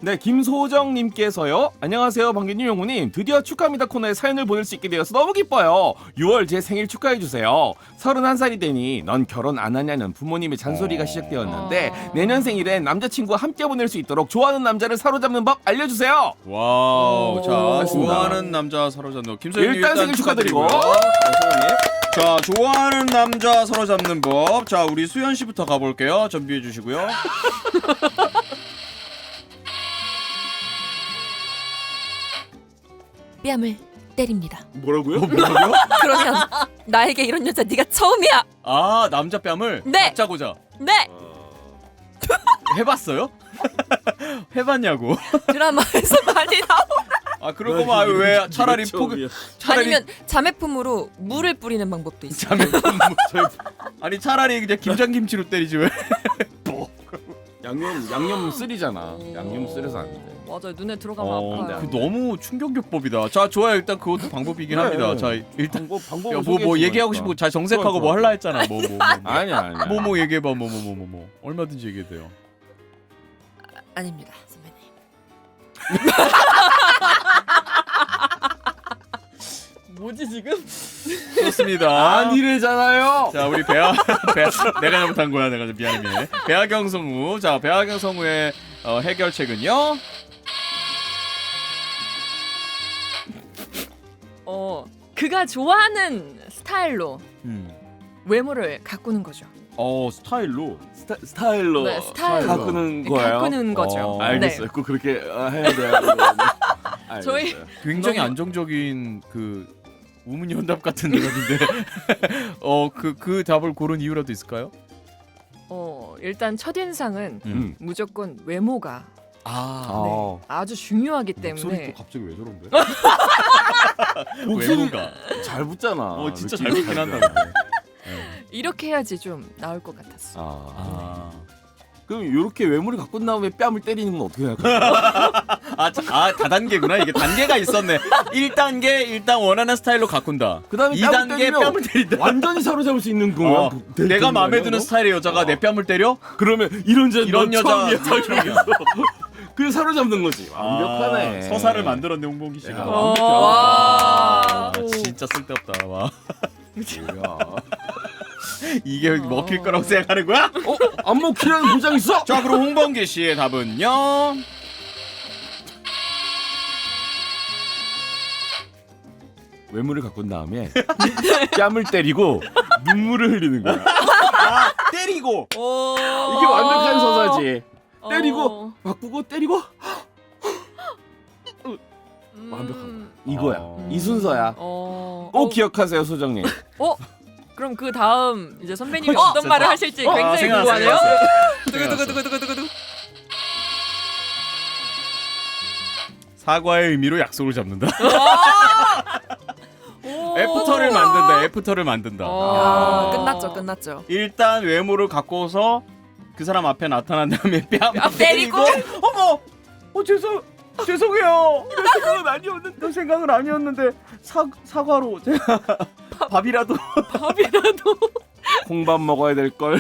네, 김소정님께서요. 안녕하세요, 방귀님, 용우님. 드디어 축하합니다 코너에 사연을 보낼 수 있게 되어서 너무 기뻐요. 6월 제 생일 축하해주세요. 31살이 되니 넌 결혼 안 하냐는 부모님의 잔소리가 시작되었는데 내년 생일엔 남자친구와 함께 보낼 수 있도록 좋아하는 남자를 사로잡는 법 알려주세요. 와우, 자, 알겠습니다. 좋아하는 남자 사로잡는 김소연님 일단 생일 축하드리고. 자, 좋아하는 남자 사로잡는 법. 자, 우리 수연 씨부터 가볼게요. 준비해 주시고요. 뺨을 때립니다. 뭐라고요? 뭐라고요? 그러면 나에게 이런 여자 네가 처음이야. 아, 남자 뺨을 네. 잡자고자. 네. 해봤어요? 해봤냐고. 드라마에서 많이 나오. 아, 그럴 거면 왜 차라리 포기. 아니면 자매품으로 물을 뿌리는 방법도 있어. 아니 차라리 그냥 김장김치로 때리지 왜? 양념 쓰리잖아. 양념 쓰려서 안 돼. 맞아요. 눈에 들어가면 아파요. 그 너무 충격요법이다. 자, 좋아요. 일단 그것도 방법이긴 그래. 합니다. 자, 일단 방법 뭐 얘기하고 싶고 잘 정색하고 뭐 할라 했잖아. 뭐. 아니야. 뭐 얘기해봐. 뭐. 얼마든지 얘기해도 돼요. 아닙니다, 선배님. 뭐지 지금? 그렇습니다. 아니래잖아요. 자, 우리 배아 내가 잘못한 거야. 내가 미안해. 배아경 성우. 자, 배아경 성우의 해결책은요. 그가 좋아하는 스타일로 외모를 가꾸는 거죠. 스타일로. 스타일로. 네, 스타일로. 가꾸는 거예요. 가꾸는 거죠. 알겠어요. 꼭 그렇게 해야 돼요. 저희 굉장히 안정적인 그 우문현답 같은 대답인데 그 답을 고른 이유라도 있을까요? 일단 첫인상은 무조건 외모가 아주 중요하기 때문에. 목소리 또 갑자기 왜 저런데? 외모가 잘 붙잖아. 진짜 잘 붙긴 한다. 이렇게 해야지 좀 나올 것 같았어. 그럼 이렇게 외모를 가꾼 다음에 뺨을 때리는 건 어떻게 생각해요? 다단계구나. 이게 단계가 있었네. 1단계 일단 원하는 스타일로 가꾼다. 그다음에 2단계 뺨을 때린다. 완전히 사로잡을 수 있는 건가? 내가 마음에 드는 스타일의 여자가 내 뺨을 때려? 그러면 이런 여자 처음이야. 그래서 사로잡는 거지. 완벽하네. 서사를 만들었네, 홍봉기 씨가. 와. 진짜 쓸데없다. 와. 뭐야. 이게 먹힐 거라고 생각하는 거야? 안 먹히라는 보장 있어? 자, 그럼 홍범기 씨의 답은요? 외모를 가꾼 다음에 뺨을 때리고 눈물을 흘리는 거야. 때리고. 이게 완벽한 서사지. 때리고 바꾸고 때리고 완벽한 거. 이거야. 이 순서야. 꼭 기억하세요, 소정님. 그럼 그 다음 이제 선배님이 어떤 말을 하실지 굉장히 궁금하네요. 두구두구두구두구두구. 사과의 의미로 약속을 잡는다. 애프터를 만든다. 끝났죠. 일단 외모를 갖고서 그 사람 앞에 나타난 다음에 뺨 때리고 어머, 죄송해요. 내 생각은 아니었는데 사과로 제가 밥이라도 콩밥 먹어야 될 걸.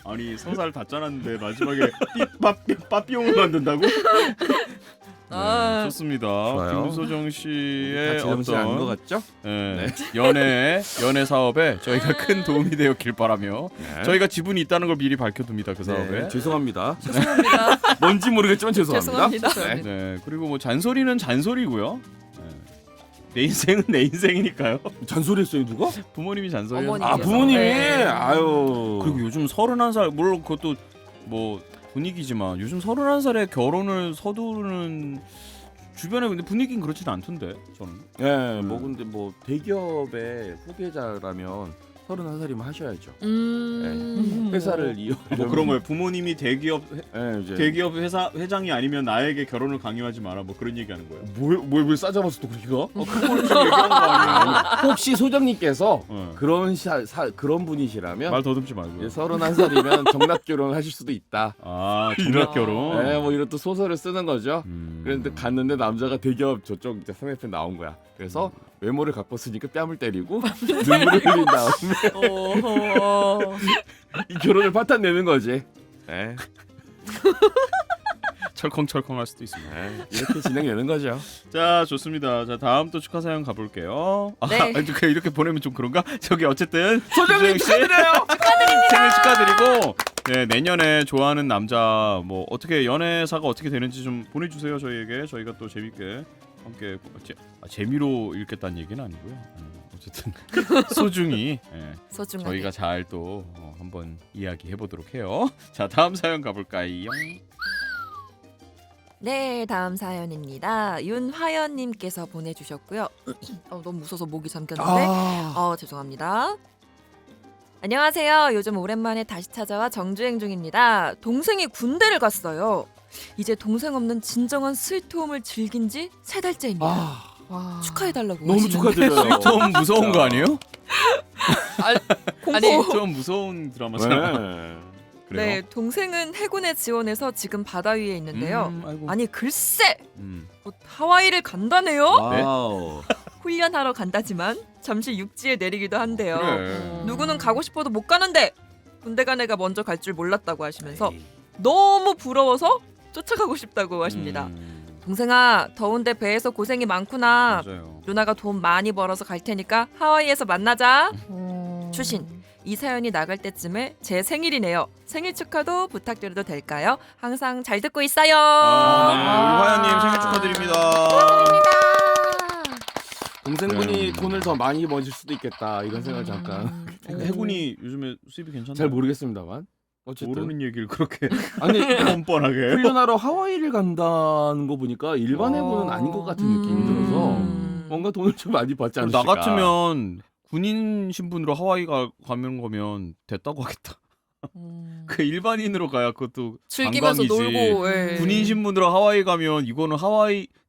아니 성사를 다 짜놨는데 마지막에 빠삐용을 만든다고? 네, 좋습니다. 좋아요. 김소정 씨의 같이 정신 아닌 것 같죠? 네. 연애 사업에 저희가 큰 도움이 되었길 바라며 저희가 지분이 있다는 걸 미리 밝혀둡니다. 그 사업에. 죄송합니다. 뭔지 모르겠지만 죄송합니다. 네. 그리고 뭐 잔소리는 잔소리고요. 내 인생은 내 인생이니까요. 잔소리했어요 누가? 부모님이 잔소리. 부모님이. 아유. 그리고 요즘 31살 물론 그것도 뭐 분위기지만 요즘 31살에 결혼을 서두르는 주변에 근데 분위기는 그렇지는 않던데 저는. 네, 뭐 근데 뭐 대기업의 후계자라면 31살이면 하셔야죠. 네. 회사를 이어가려면 뭐 그런 거예요. 부모님이 대기업 회사 회장이 아니면 나에게 결혼을 강요하지 마라. 뭐 그런 얘기하는 거예요. 뭘 싸잡아서 또 그렇게 가? 그걸 좀 얘기하는 거 아니에요? 혹시 소장님께서 그런 분이시라면 말 더듬지 말고요. 31살이면 정납 결혼을 하실 수도 있다. 정납 결혼. 네, 뭐 이런 또 소설을 쓰는 거죠. 그런데 갔는데 남자가 대기업 저쪽 이제 상대편 나온 거야. 그래서 외모를 갖고 쓰니까 뺨을 때리고 눈물을 흘린 다음에 이 결혼을 파탄 내는 거지. 네. 철컹철컹할 수도 있습니다. 네, 이렇게 진행되는 거죠. 자, 좋습니다. 자, 다음 또 축하 사연 가볼게요. 네. 이렇게 보내면 좀 그런가? 저기 어쨌든 소정님 축하드려요. 생일 축하드리고 네, 내년에 좋아하는 남자 뭐 어떻게 연애사가 어떻게 되는지 좀 보내주세요 저희에게. 저희가 또 재밌게 함께 재미로 읽겠다는 얘기는 아니고요. 어쨌든 소중히 저희가 잘 또 한번 이야기해 보도록 해요. 자, 다음 사연 가볼까요? 네, 다음 사연입니다. 윤화연님께서 보내주셨고요. 너무 무서워서 목이 잠겼는데 죄송합니다. 안녕하세요. 요즘 오랜만에 다시 찾아와 정주행 중입니다. 동생이 군대를 갔어요. 이제 동생 없는 진정한 스위트홈을 즐긴 지 3달째입니다. 축하해달라고 너무 축하드려요. 스위트홈 무서운 거 아니에요? 아니 좀 무서운 드라마잖아. 네, 동생은 해군에 지원해서 지금 바다 위에 있는데요. 아니 글쎄, 곧 하와이를 간다네요. 훈련하러 간다지만 잠시 육지에 내리기도 한대요. 그래. 누구는 가고 싶어도 못 가는데 군대 간 애가 먼저 갈 줄 몰랐다고 하시면서 너무 부러워서 쫓아가고 싶다고 하십니다. 동생아, 더운데 배에서 고생이 많구나. 맞아요. 누나가 돈 많이 벌어서 갈 테니까 하와이에서 만나자. 추신, 이 사연이 나갈 때쯤에 제 생일이네요. 생일 축하도 부탁드려도 될까요? 항상 잘 듣고 있어요. 우리 화연님 생일 축하드립니다. 동생분이 돈을 더 많이 버실 수도 있겠다 이런 생각 잠깐. 해군이 요즘에 수입이 괜찮나요? 잘 모르겠습니다만 어쨌든 모르는 얘기를 그렇게 아니 뻔뻔하게 훈련하러 하와이를 간다는 거 보니까 일반 해군은 아닌 것 같은 느낌이 들어서 뭔가 돈을 좀 많이 받지 않을까. 나 같으면 군인 신분으로 하와이 가면 거면 됐다고 하겠다. 그 일반인으로 가야 그것도 즐기면서 관광이지. 놀고 군인 신분으로 하와이 가면 이거는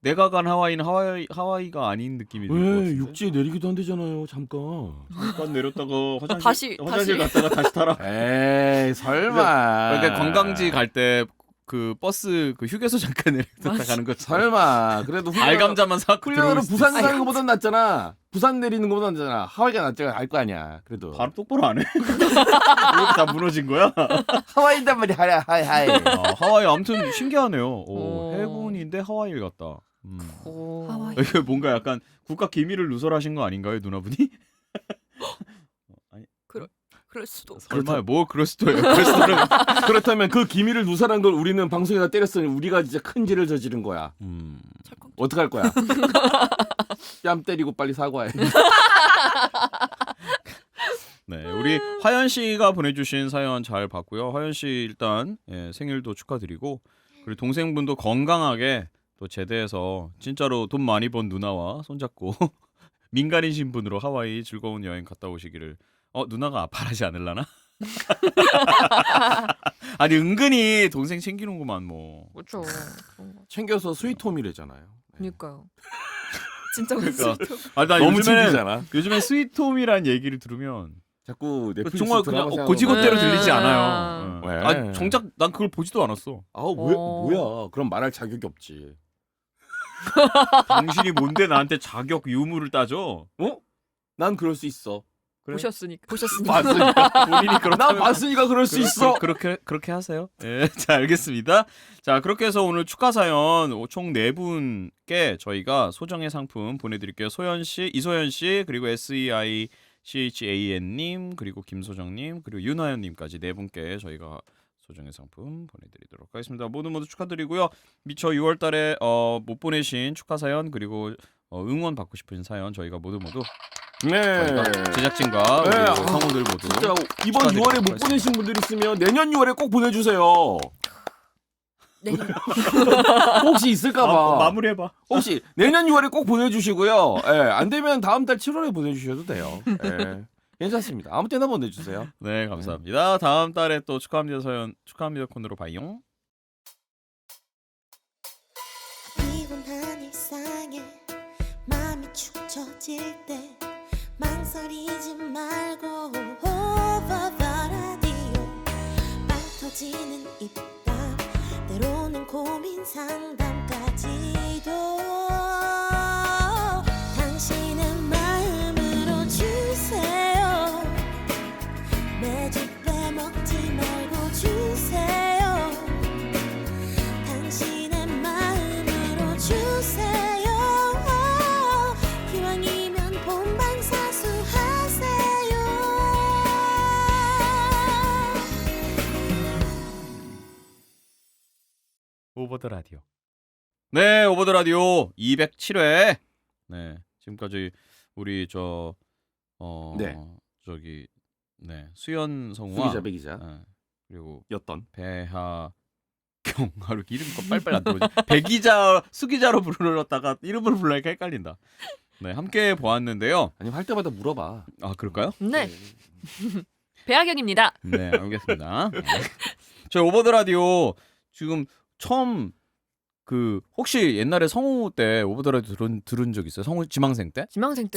내가 간 하와이는 하와이가 아닌 느낌이 들 것 왜 같은데. 육지에 내리기도 한대잖아요. 잠깐 내렸다가 다시 갔다가 다시 타라. 에이 설마. 그러니까 관광지 갈 때 그 버스 그 휴게소 잠깐 내렸다 가는 것 설마. 그래도 알감자만 사고 훈련으로 부산 가는 것보단 낫잖아. 부산 내리는 것보단 낫잖아. 하와이가 낫잖아. 알 거 아니야. 그래도 바로 똑바로 안 해. 이렇게 다 무너진 거야? 하와이단 말이야. 하와이. 하와이 아무튼 신기하네요. 해군인데 하와이를 갔다. 하와이. 이게 뭔가 약간 국가 기밀을 누설하신 거 아닌가요, 누나분이? 아니, 그럴 수도. 설마 뭐 그럴 수도 해요. 그렇다면 그 기밀을 누설한 걸 우리는 방송에다 때렸으니 우리가 진짜 큰 죄를 저지른 거야. 어떡할 거야? 뺨 때리고 빨리 사과해. 네, 우리 화연 씨가 보내주신 사연 잘 봤고요. 화연 씨 일단 생일도 축하드리고 그리고 동생분도 건강하게 또 제대해서 진짜로 돈 많이 번 누나와 손잡고 민간인 신분으로 하와이 즐거운 여행 갔다 오시기를. 누나가 바라지 않을라나? 아니 은근히 동생 챙기는구만 뭐. 그렇죠. 챙겨서 스위트홈이래잖아요. 그러니까요. 진짜 그러니까. 스위트홈. 나 너무 챙기잖아. 요즘에 스위트홈이란 얘기를 들으면 자꾸 넷플릭스 정말 드라마 그냥 생각나고. 고지고대로 네. 들리지 않아요. 왜? 정작 난 그걸 보지도 않았어. 왜 뭐야? 그럼 말할 자격이 없지. 당신이 뭔데 나한테 자격 유무를 따져? 난 그럴 수 있어. 그래? 보셨으니까. 봤으니까. 본인이 그렇다면 난 봤으니까 그럴 수 있어. 그렇게 하세요. 예, 자 알겠습니다. 자 그렇게 해서 오늘 축하 사연 총 4분께 저희가 소정의 상품 보내드릴게요. 소연 씨, 이소연 씨, 그리고 SEICHAN님, 그리고 김소정님, 그리고 윤하연님까지 4분께 저희가 소정의 상품 보내드리도록 하겠습니다. 모두 축하드리고요. 미처 6월달에 못 보내신 축하 사연 그리고 응원 받고 싶은 사연 저희가 모두 저희가 제작진과 그리고 성우들 모두 진짜 이번 6월에 못 보내신 분들 있으면 내년 6월에 꼭 보내주세요. 혹시 있을까봐. 마무리해봐. 혹시 내년 6월에 꼭 보내주시고요. 안 되면 다음 달 7월에 보내주셔도 돼요. 괜찮습니다. 아무 때나 보내주세요. 네, 감사합니다. 다음 달에 또 축하합니다 사연, 축하합니다 코너로 봐요. 피곤한 일상에 마음이 축 처질 때 망설이지 말고 over the radio 빵 터지는 입담 때로는 고민 상담까지도 당신의 마음으로 주세요. 매주 빼먹지 말고 주세요. 당신의 마음으로 주세요. 기왕이면 본방사수하세요. 오버 더 라디오. 네, 오버 더 라디오 207회. 네, 지금까지 우리 수연 성우와 배기자. 그리고 였던 배하경 이름 빨리빨리 안 들어오지. 배기자 수기자로 불렀다가 이름을 불러니까 헷갈린다. 네, 함께 보았는데요. 아니면 할 때마다 물어봐. 아, 그럴까요? 네. 배하경입니다. 네, 알겠습니다. 저희 오버 더 라디오 지금 처음 혹시 옛날에 성우 때 오버 더 라디오 들은 적 있어요? 성우 지망생 때? 지망생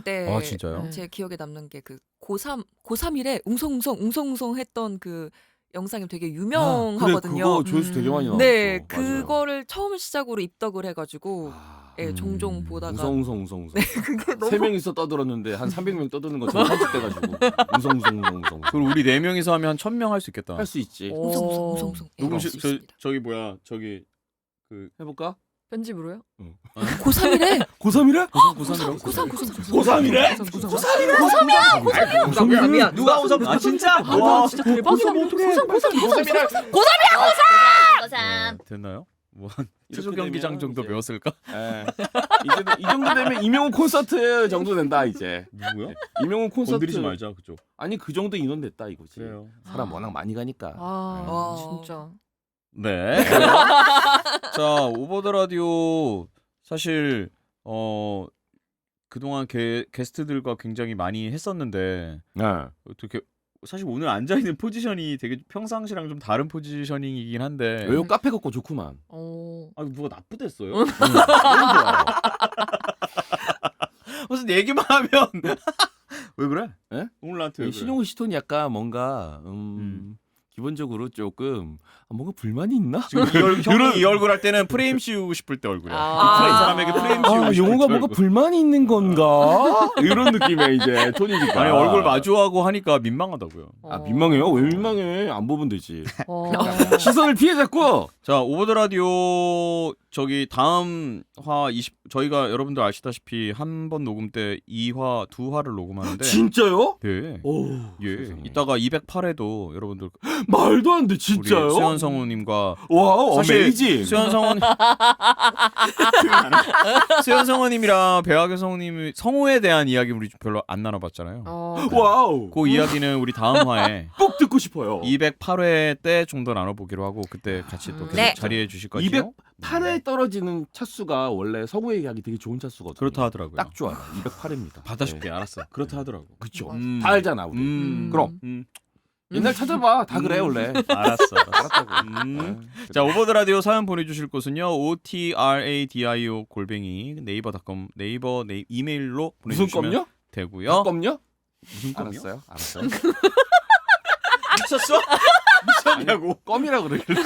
때. 아, 진짜요? 제 기억에 남는 게 그 고3일에 웅성웅성 했던 그 영상이 되게 유명하거든요. 그래, 그거 조회수 되게 많이 나왔어. 네, 맞아요. 그거를 처음 시작으로 입덕을 해가지고 종종 보다가 웅성. 네, 그게 너무 3명이서 떠들었는데 한 300명 떠드는 것처럼 편집돼가지고 웅성. 그럼 우리 4명이서 하면 한 1000명 할 수 있겠다. 할 수 있지. 웅성. 저기 뭐야 저기 해볼까? 편집으로요? 고3이래? 고3이래? 고3이야? 미안. 누가 웃어? 아 진짜? 와 진짜 대박이다. 고3이래? 고3. 됐나요? 뭐 최종 경기장 정도 배웠을까? 이 정도 되면 이명훈 콘서트 정도 된다 이제. 누구야? 이명훈 콘서트. 건드리지 말자 그쪽. 아니 그 정도 인원 됐다 이거지. 그래요. 사람 워낙 많이 가니까. 진짜. 네. 자, 오버 더 라디오 사실 그동안 게스트들과 굉장히 많이 했었는데 어떻게 사실 오늘 앉아 있는 포지션이 되게 평상시랑 좀 다른 포지셔닝이긴 한데. 왜요? 카페 걷고 좋구만. 아니 누가 나쁘댔어요? 너무 좋아요. 무슨 얘기만 하면 왜 그래? 오늘 나한테 왜 그래? 신용우 씨 톤이 약간 뭔가 기본적으로 조금 뭔가 불만이 있나? 지금 형이 이 얼굴 할 때는 프레임 씌우고 싶을 때 얼굴이야. 이 사람에게 프레임 씌우고 싶을 용우가 때 뭔가 얼굴. 불만이 있는 건가? 이런 느낌의 이제 톤이니까. 아니 얼굴 마주하고 하니까 민망하다고요. 아 민망해요? 왜 민망해? 안 보면 되지. 시선을 피해 자꾸. 자 오버 더 라디오 저기 다음 화 20 저희가 여러분들 아시다시피 한 번 녹음 때 2화 2화를 녹음하는데. 진짜요? 네. 오, 예. 이따가 208회도 여러분들 말도 안 돼 진짜요? 우리 수현 성우님과 와우 사실 어메이징. 수현 성우님 수현 성우님이랑 배하경 성우님이 성우에 대한 이야기 우리 별로 안 나눠봤잖아요. 와우. 그 이야기는 우리 다음 화에 꼭 듣고 싶어요. 208회 때 좀 더 나눠보기로 하고 그때 같이 또 계속 네. 자리해 주실 거죠? 8회 떨어지는 차수가 원래 성우 얘기하기 되게 좋은 차수거든요. 그렇다 하더라고요. 딱 좋아요. 208회입니다. 받아줄게. 알았어. 그렇다 하더라고. 그쵸. 다 알잖아 우리. 그럼 옛날 찾아봐. 다 그래 원래. 알았어. 알았다고. 자, 오버드 라디오 사연 보내주실 곳은요. otradio 네이버.com 네이버 이메일로 무슨 보내주시면 껌요? 되고요. 껌요? 무슨 껌요? 알았어요. 알았어요. 미쳤어? 미쳤냐고. 껌이라 그러길래.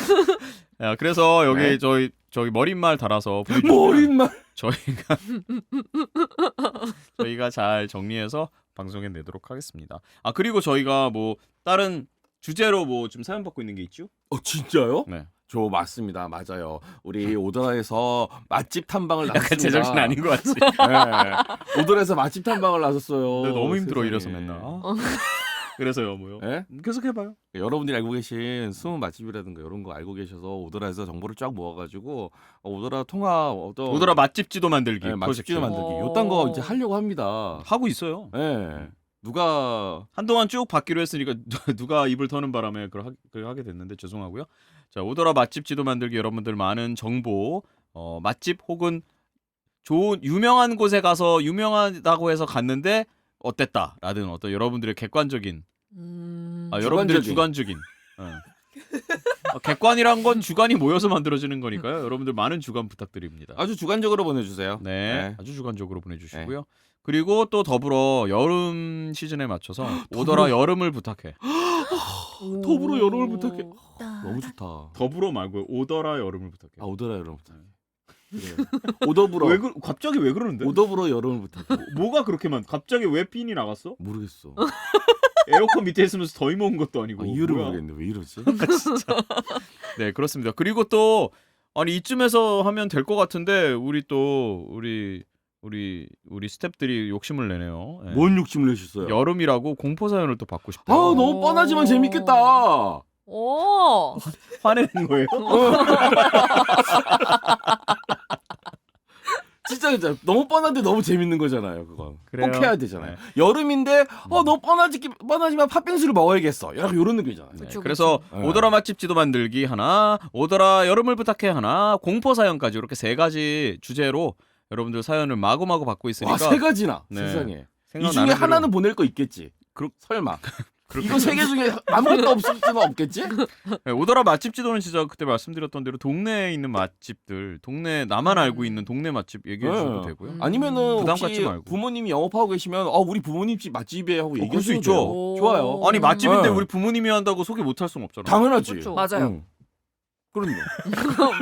야, 그래서 여기 네. 저희 머릿말 달아서 보내주시면 머릿말. 저희가 잘 정리해서 방송에 내도록 하겠습니다. 아, 그리고 저희가 뭐 다른 주제로 뭐 좀 사연 받고 있는 게 있죠? 진짜요? 네. 저 맞습니다. 맞아요. 우리 오더라에서 맛집 탐방을 약간 나섰습니다. 제정신 아닌 것 같지? 네. 오더라에서 맛집 탐방을 나섰어요. 근데 너무 힘들어 세상에. 이래서 맨날. 그래서요, 뭐요? 네? 계속 해봐요. 여러분들이 알고 계신 숨은 맛집이라든가 이런 거 알고 계셔서 오더라에서 정보를 쫙 모아가지고 오더라 통합 오더라 맛집 지도 만들기. 네, 맛집 지도 프로젝트. 만들기 요딴 거 이제 하려고 합니다. 하고 있어요. 네. 누가 한동안 쭉 받기로 했으니까 누가 입을 터는 바람에 그걸 하게 됐는데 죄송하고요. 자, 오더라 맛집 지도 만들기 여러분들 많은 정보 맛집 혹은 좋은 유명한 곳에 가서 유명하다고 해서 갔는데 어땠다라든 어떤 여러분들의 객관적인 여러분들의 주관적인 객관이란 건 주관이 모여서 만들어지는 거니까요. 여러분들 많은 주관 부탁드립니다. 아주 주관적으로 보내주세요. 네. 아주 주관적으로 보내주시고요. 그리고 또 더불어 여름 시즌에 맞춰서 오더라 여름을 부탁해. 더불어 여름을 부탁해. 너무 좋다. 더불어 말고 오더라 여름을 부탁해. 아, 오더라 여름을 부탁해. 그래. 오더불어. 갑자기 왜 그러는데? 오더불어 여름을 부탁해. 뭐가 그렇게 갑자기 왜 핀이 나갔어? 모르겠어. 에어컨 밑에 있으면서 더위 먹은 것도 아니고. 이유를 뭐야? 모르겠는데 왜 이러지? 진짜. 네, 그렇습니다. 그리고 또 아니 이쯤에서 하면 될 것 같은데 우리 스태프들이 욕심을 내네요. 네. 뭔 욕심을 내셨어요? 여름이라고 공포 사연을 또 받고 싶대요. 아, 너무 뻔하지만 재밌겠다. 오. 화내는 거예요? 진짜 너무 뻔한데 너무 재밌는 거잖아요. 그건 그래요? 꼭 해야 되잖아요. 여름인데 너무 뻔하지만 팥빙수를 먹어야겠어. 약간 이런 느낌이잖아요. 네, 그래서 오더라 맛집 지도 만들기 하나, 오더라 여름을 부탁해 하나, 공포 사연까지 이렇게 세 가지 주제로 여러분들 사연을 마구마구 받고 있으니까. 와, 세 가지나. 네. 세상에. 이 중에 생각나는 하나는 보낼 거 있겠지. 설마. 이거 세 개 중에 아무것도 없을 수는 없겠지? 네, 오더라 맛집 지도는 진짜 그때 말씀드렸던 대로 동네에 있는 맛집들, 동네 나만 알고 있는 동네 맛집 얘기해 주셔도 되고요. 아니면은 부담 혹시 갖지 말고. 부모님이 영업하고 계시면 우리 부모님 집 맛집에 하고 그럴 얘기할 수 수 있죠. 있죠. 좋아요. 아니 맛집인데 네. 우리 부모님이 한다고 소개 못 할 수는 없잖아. 당연하지. 그렇죠. 맞아요. 그럼요.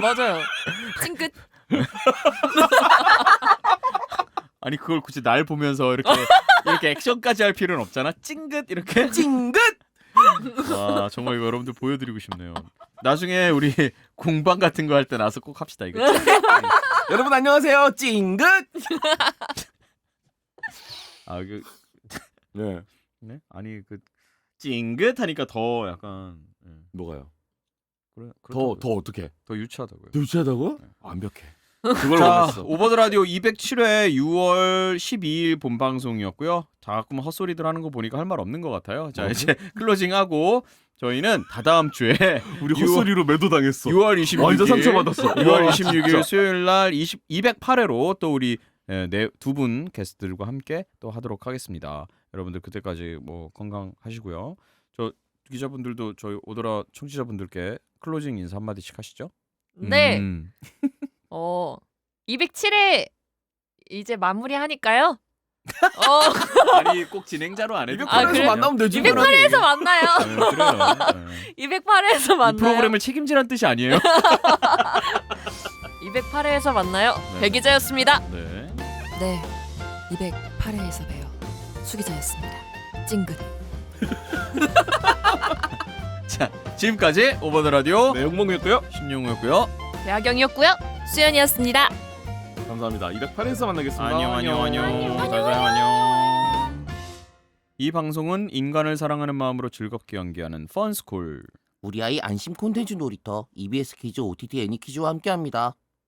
맞아요. 찡긋. 아니 그걸 굳이 날 보면서 이렇게 액션까지 할 필요는 없잖아. 찡긋 이렇게. 찡긋. 와 정말 이거 여러분들 보여드리고 싶네요. 나중에 우리 공방 같은 거 할 때 나서 꼭 합시다 이거. 여러분 안녕하세요. 찡긋. 네. 네? 아니 그 찡긋 하니까 더 약간 뭐가요? 그래 더 어떻게? 더 유치하다고요. 더 유치하다고? 완벽해. 그걸 원했어. 오버드 라디오 207회 6월 12일 본 방송이었고요. 자꾸 헛소리들 하는 거 보니까 할 말 없는 것 같아요. 자 이제 클로징하고 저희는 다다음 주에 우리 헛소리로 매도당했어. 6월 26일 완전 상처받았어. 6월 와, 26일 진짜. 수요일 날 208회로 또 우리 두 분 게스트들과 함께 또 하도록 하겠습니다. 여러분들 그때까지 뭐 건강하시고요. 저 기자분들도 저희 오더라 청취자분들께 클로징 인사 한마디씩 하시죠. 네. 207회 이제 마무리하니까요. 아니 꼭 진행자로 안 해도 208회에서 만나면 되지. 208회에서 만나요. 그래요. 208회에서 만나요. 이 프로그램을 책임지란 뜻이 아니에요. 208회에서 만나요. 네. 배기자였습니다. 네. 네. 208회에서 봬요. 수기자였습니다. 찡긋. 자, 지금까지 오버드 라디오 네, 용몽이었고요. 신용우였고요. 배아경이었고요. 수연이었습니다. 감사합니다. 208회에서 만나겠습니다. 안녕. 이 방송은 인간을 사랑하는 마음으로 즐겁게 연기하는 펀스쿨 우리 아이 안심 콘텐츠 놀이터 EBS 키즈 OTT 애니키즈와 함께합니다.